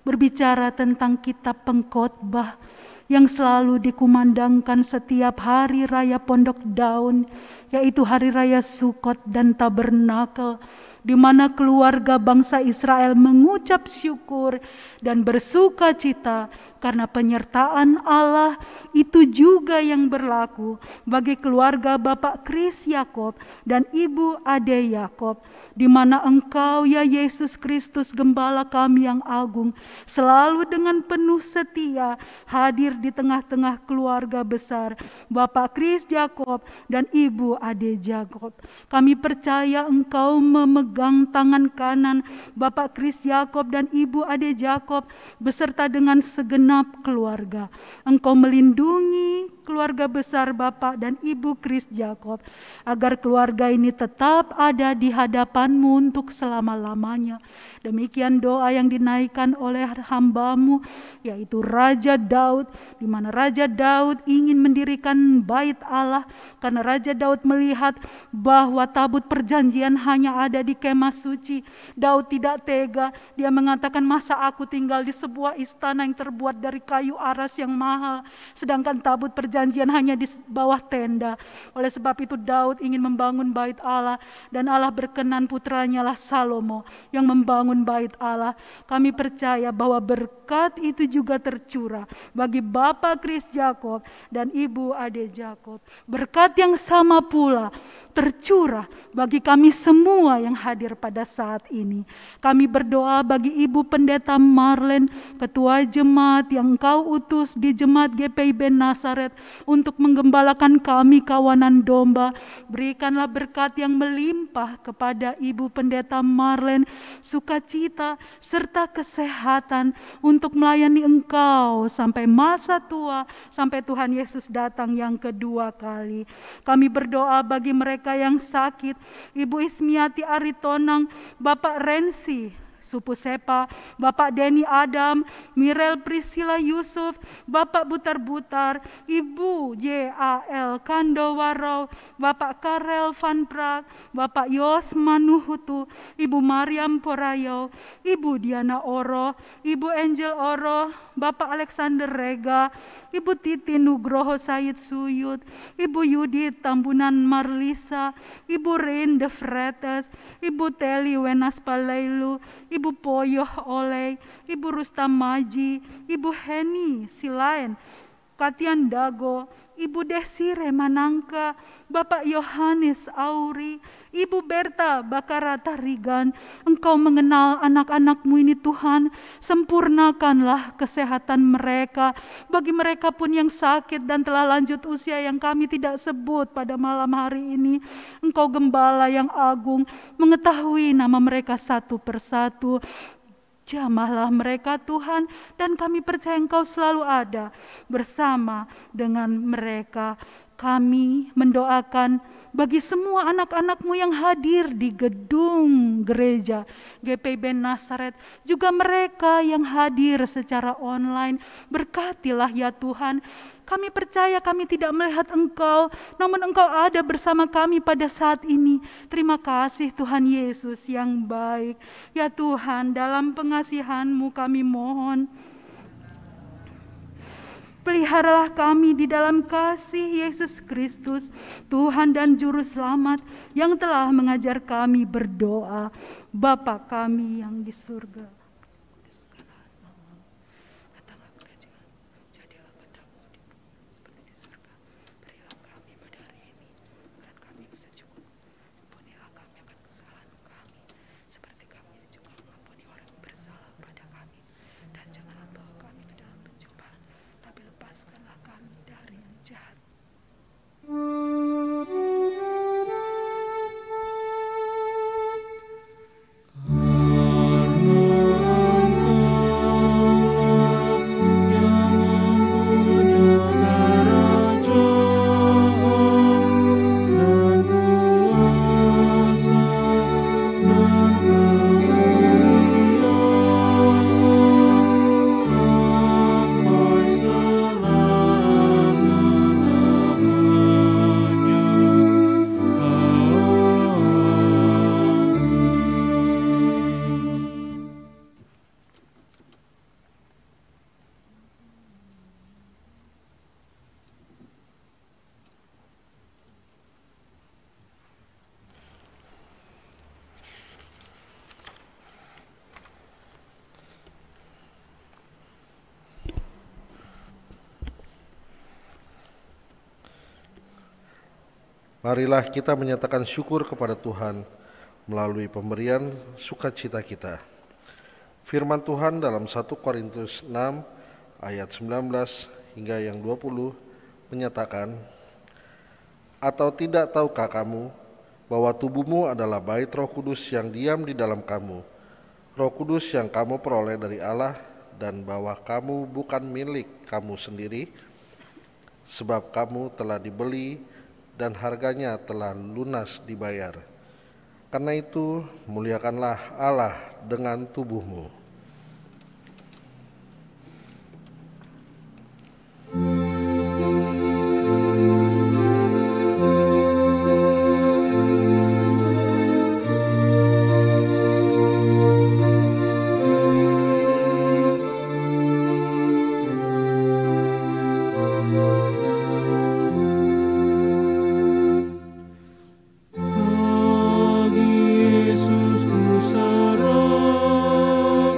Speaker 1: berbicara tentang kitab Pengkhotbah yang selalu dikumandangkan setiap hari raya Pondok Daun, yaitu hari raya Sukot dan Tabernakel, di mana keluarga bangsa Israel mengucap syukur dan bersuka cita karena penyertaan Allah. Itu juga yang berlaku bagi keluarga Bapak Kris Yakob dan Ibu Ade Yakob, di mana Engkau ya Yesus Kristus Gembala kami yang agung selalu dengan penuh setia hadir di tengah-tengah keluarga besar Bapak Kris Yakob dan Ibu Ade Jakob. Kami percaya Engkau memegang tangan kanan Bapak Kris Yakob dan Ibu Ade Jakob beserta dengan segenap keluarga. Engkau melindungi keluarga besar Bapak dan Ibu Kris Jakob agar keluarga ini tetap ada di hadapan-Mu untuk selama-lamanya. Demikian doa yang dinaikkan oleh hamba-Mu, yaitu Raja Daud, di mana Raja Daud ingin mendirikan bait Allah karena Raja Daud melihat bahwa tabut perjanjian hanya ada di kemah suci. Daud tidak tega, dia mengatakan, masa aku tinggal di sebuah istana yang terbuat dari kayu aras yang mahal, sedangkan tabut perjanjian hanya di bawah tenda. Oleh sebab itu Daud ingin membangun bait Allah, dan Allah berkenan putranya lah Salomo yang membangun bait Allah. Kami percaya bahwa berkat itu juga tercurah bagi Bapak Kris Jakob dan Ibu Ade Jakob. Berkat yang sama pula tercurah bagi kami semua yang hadir pada saat ini. Kami berdoa bagi Ibu Pendeta Marlen, Ketua Jemaat yang Engkau utus di Jemaat GPIB Nazaret untuk menggembalakan kami kawanan domba. Berikanlah berkat yang melimpah kepada Ibu Pendeta Marlen, sukacita serta kesehatan untuk melayani Engkau sampai masa tua, sampai Tuhan Yesus datang yang kedua kali. Kami berdoa bagi mereka yang sakit, Ibu Ismiati Aritonang, Bapak Rensi Supu Sepa, Bapak Denny Adam, Mirel Priscilla Yusuf, Bapak Butar-Butar, Ibu JAL Kandowaro, Bapak Karel Van Prak, Bapak Yos Manuhutu, Ibu Mariam Porayo, Ibu Diana Oro, Ibu Angel Oro, Bapak Alexander Rega, Ibu Titi Nugroho Said Suyud, Ibu Yudit Tambunan Marlisa, Ibu Rein de Fretes, Ibu Teli Wenas Palailu, Ibu Poyoh Oleh, Ibu Rustam Maji, Ibu Heni Silain, Katian Dago, Ibu Desire Manangka, Bapak Yohanes Auri, Ibu Berta Bakarata Rigan. Engkau mengenal anak-anak-Mu ini Tuhan, sempurnakanlah kesehatan mereka. Bagi mereka pun yang sakit dan telah lanjut usia yang kami tidak sebut pada malam hari ini, Engkau Gembala yang agung, mengetahui nama mereka satu persatu. Jamahlah mereka Tuhan, dan kami percaya Engkau selalu ada bersama dengan mereka. Kami mendoakan bagi semua anak-anak-Mu yang hadir di gedung gereja GPIB Nazaret, juga mereka yang hadir secara online. Berkatilah ya Tuhan. Kami percaya kami tidak melihat Engkau, namun Engkau ada bersama kami pada saat ini. Terima kasih Tuhan Yesus yang baik. Ya Tuhan, dalam pengasihan-Mu kami mohon, peliharalah kami di dalam kasih Yesus Kristus, Tuhan dan Juru Selamat yang telah mengajar kami berdoa. Bapa kami yang di surga,
Speaker 8: Marilah kita menyatakan syukur kepada Tuhan melalui pemberian sukacita kita. Firman Tuhan dalam 1 Korintus 6 ayat 19 hingga yang 20 menyatakan, "Atau tidak tahukah kamu bahwa tubuhmu adalah bait Roh Kudus yang diam di dalam kamu, Roh Kudus yang kamu peroleh dari Allah, dan bahwa kamu bukan milik kamu sendiri, sebab kamu telah dibeli dan harganya telah lunas dibayar. Karena itu, muliakanlah Allah dengan tubuhmu."
Speaker 5: Bagi Yesus ku serah,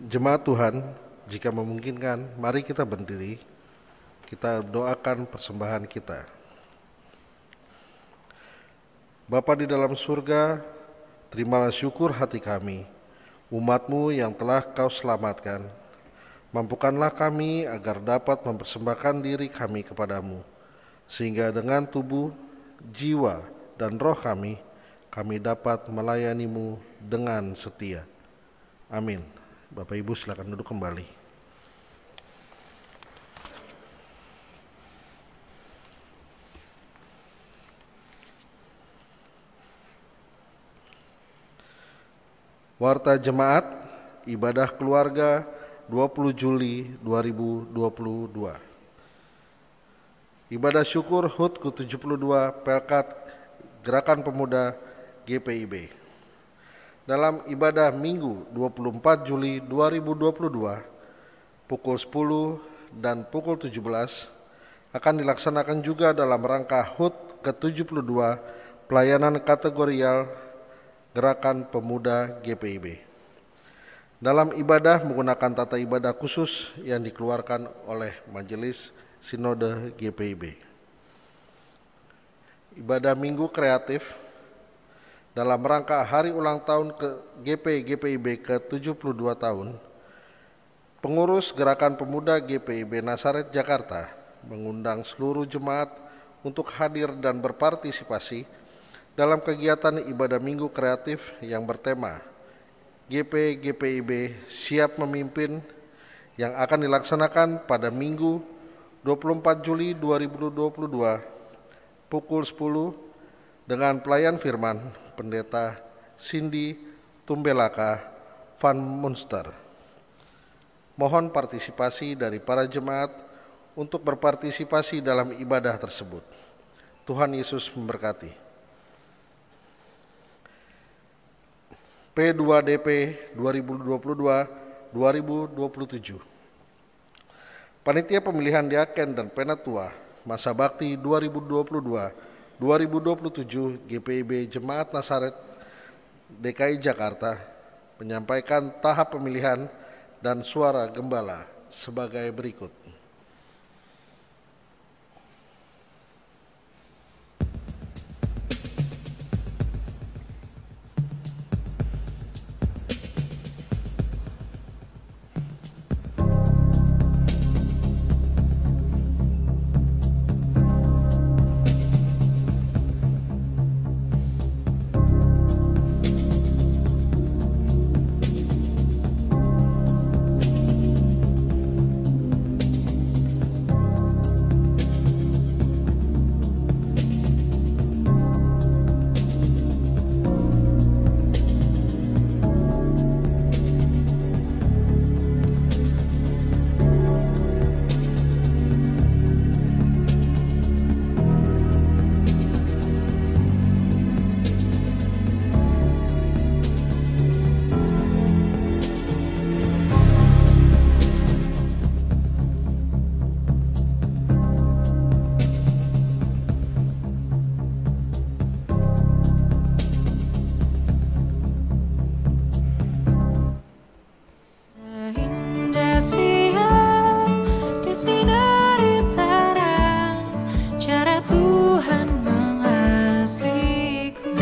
Speaker 8: Jemaat Tuhan, jika memungkinkan, mari kita berdiri, kita doakan persembahan kita. Bapa di dalam surga, terimalah syukur hati kami, umat-Mu yang telah Kau selamatkan. Mampukanlah kami agar dapat mempersembahkan diri kami kepadamu, sehingga dengan tubuh, jiwa, dan roh kami dapat melayani-Mu dengan setia. Amin. Bapak Ibu silakan duduk kembali. Warta Jemaat Ibadah Keluarga 20 Juli 2022. Ibadah syukur HUT ke-72 Pelkat Gerakan Pemuda GPIB. Dalam ibadah Minggu 24 Juli 2022 pukul 10 dan pukul 17 akan dilaksanakan juga dalam rangka HUT ke-72 Pelayanan Kategorial Gerakan Pemuda GPIB. Dalam ibadah menggunakan tata ibadah khusus yang dikeluarkan oleh Majelis Sinode GPIB. Ibadah Minggu Kreatif dalam rangka hari ulang tahun GPIB ke-72 tahun, pengurus Gerakan Pemuda GPIB Nasaret Jakarta mengundang seluruh jemaat untuk hadir dan berpartisipasi dalam kegiatan ibadah Minggu Kreatif yang bertema GPIB Siap Memimpin yang akan dilaksanakan pada Minggu 24 Juli 2022 pukul 10 dengan pelayan firman Pendeta Cindy Tumbelaka Van Munster. Mohon partisipasi dari para jemaat untuk berpartisipasi dalam ibadah tersebut. Tuhan Yesus memberkati. P2DP 2022-2027. Panitia Pemilihan Diaken dan Penatua Masa Bakti 2022-2027 GPIB Jemaat Nasaret DKI Jakarta menyampaikan tahap pemilihan dan suara gembala sebagai berikut.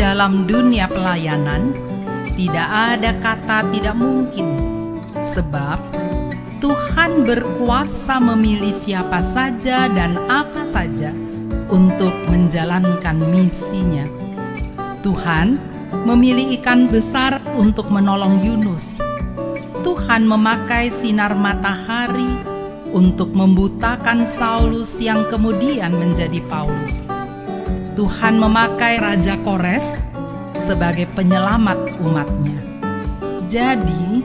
Speaker 9: Dalam dunia pelayanan, tidak ada kata tidak mungkin, sebab Tuhan berkuasa memilih siapa saja dan apa saja untuk menjalankan misinya. Tuhan memilih ikan besar untuk menolong Yunus. Tuhan memakai sinar matahari untuk membutakan Saulus yang kemudian menjadi Paulus. Tuhan memakai Raja Kores sebagai penyelamat umatnya. Jadi,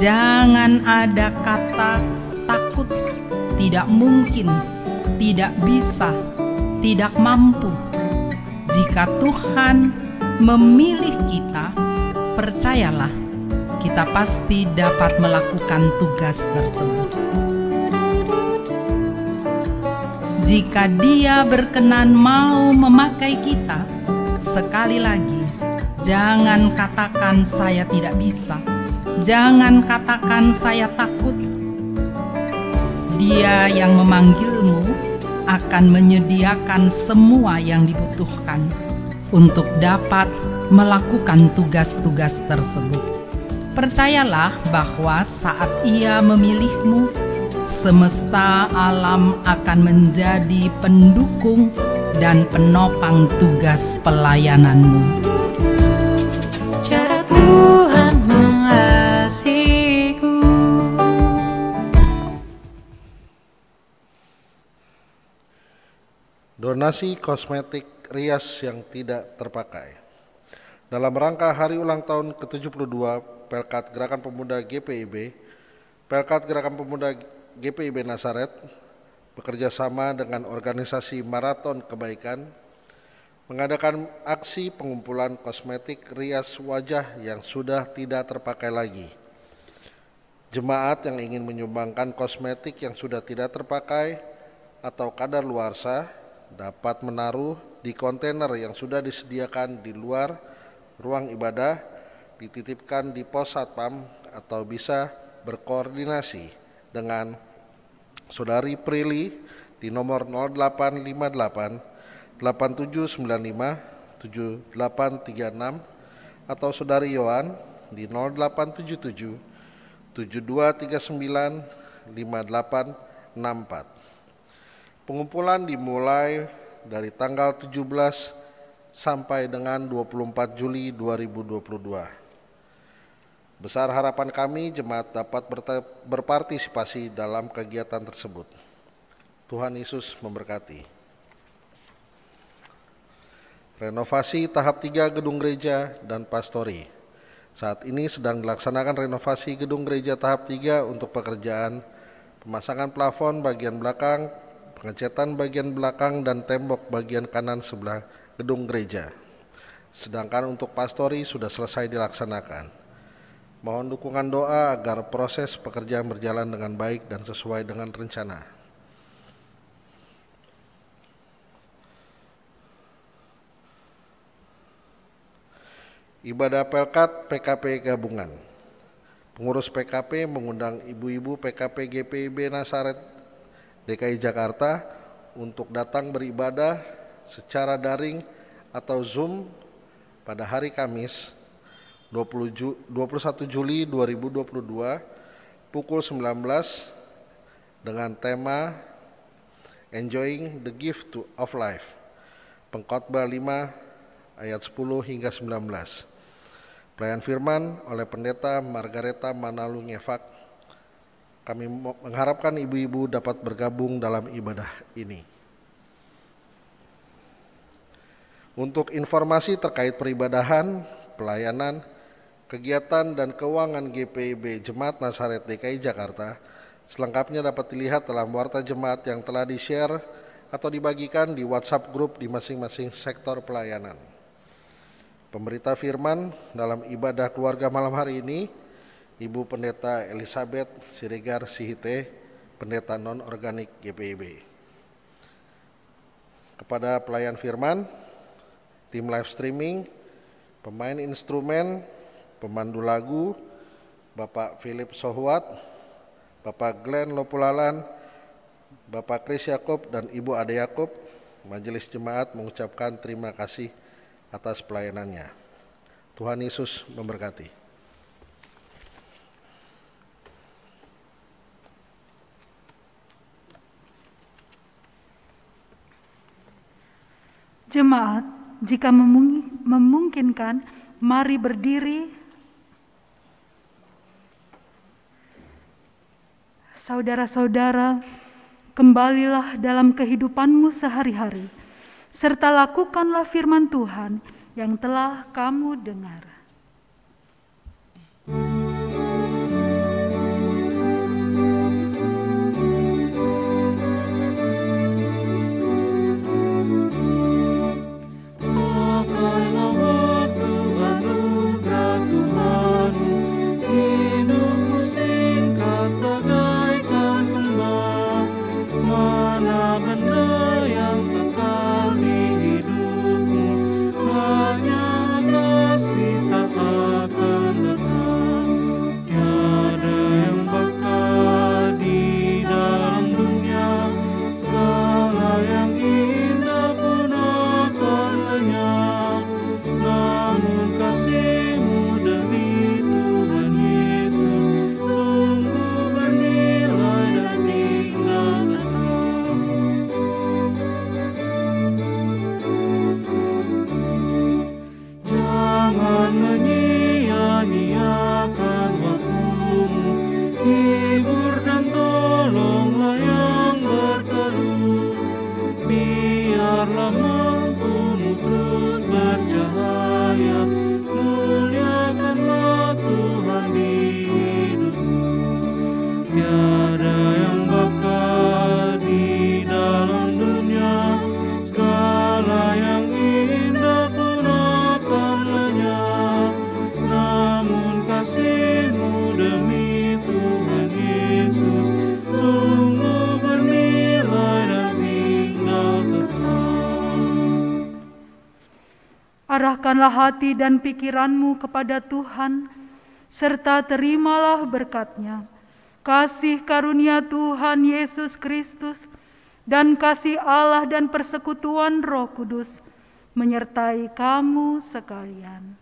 Speaker 9: jangan ada kata takut, tidak mungkin, tidak bisa, tidak mampu. Jika Tuhan memilih kita, percayalah, kita pasti dapat melakukan tugas tersebut. Jika Dia berkenan mau memakai kita, sekali lagi, jangan katakan saya tidak bisa, jangan katakan saya takut. Dia yang memanggilmu akan menyediakan semua yang dibutuhkan untuk dapat melakukan tugas-tugas tersebut. Percayalah bahwa saat Ia memilihmu, semesta alam akan menjadi pendukung dan penopang tugas pelayananmu.
Speaker 10: Cara Tuhan mengasihiku.
Speaker 8: Donasi kosmetik rias yang tidak terpakai. Dalam rangka hari ulang tahun ke-72 Pelkat Gerakan Pemuda GPIB, Pelkat Gerakan Pemuda GPIB Nasaret bekerja sama dengan organisasi Maraton Kebaikan mengadakan aksi pengumpulan kosmetik rias wajah yang sudah tidak terpakai lagi. Jemaat yang ingin menyumbangkan kosmetik yang sudah tidak terpakai atau kadaluarsa dapat menaruh di kontainer yang sudah disediakan di luar ruang ibadah, dititipkan di pos satpam, atau bisa berkoordinasi dengan Saudari Prilly di nomor 0858 8795 7836 atau Saudari Yohan di 0877 7239 5864. Pengumpulan dimulai dari tanggal 17 sampai dengan 24 Juli 2022. Besar harapan kami jemaat dapat berpartisipasi dalam kegiatan tersebut. Tuhan Yesus memberkati. Renovasi tahap 3 gedung gereja dan pastori. Saat ini sedang dilaksanakan renovasi gedung gereja tahap 3 untuk pekerjaan pemasangan plafon bagian belakang, pengecatan bagian belakang dan tembok bagian kanan sebelah gedung gereja. Sedangkan untuk pastori sudah selesai dilaksanakan. Mohon dukungan doa agar proses pekerjaan berjalan dengan baik dan sesuai dengan rencana. Ibadah Pelkat PKP Gabungan. Pengurus PKP mengundang ibu-ibu PKP GPIB Nasaret DKI Jakarta untuk datang beribadah secara daring atau Zoom pada hari Kamis 21 Juli 2022 pukul 19 dengan tema Enjoying the Gift of Life. Pengkhotbah 5 ayat 10 hingga 19. Pelayan firman oleh Pendeta Margareta Manalu Ngefak. Kami mengharapkan ibu-ibu dapat bergabung dalam ibadah ini. Untuk informasi terkait peribadahan, pelayanan, kegiatan dan keuangan GPIB Jemaat Nasaret DKI Jakarta selengkapnya dapat dilihat dalam warta jemaat yang telah di-share atau dibagikan di WhatsApp grup di masing-masing sektor pelayanan. Pemberita firman dalam ibadah keluarga malam hari ini, Ibu Pendeta Elizabeth Siregar Sihite, Pendeta non-organik GPIB. Kepada pelayan firman, tim live streaming, pemain instrumen, pemandu lagu, Bapak Philip Sohwat, Bapak Glenn Lopulalan, Bapak Chris Yakob dan Ibu Ade Yakob, Majelis Jemaat mengucapkan terima kasih atas pelayanannya. Tuhan Yesus memberkati.
Speaker 1: Jemaat, jika memungkinkan, mari berdiri. Saudara-saudara, kembalilah dalam kehidupanmu sehari-hari, serta lakukanlah firman Tuhan yang telah kamu dengar.
Speaker 5: Hanya kasih
Speaker 1: Tundukkanlah hati dan pikiranmu kepada Tuhan, serta terimalah berkat-Nya. Kasih karunia Tuhan Yesus Kristus dan kasih Allah dan persekutuan Roh Kudus menyertai kamu sekalian.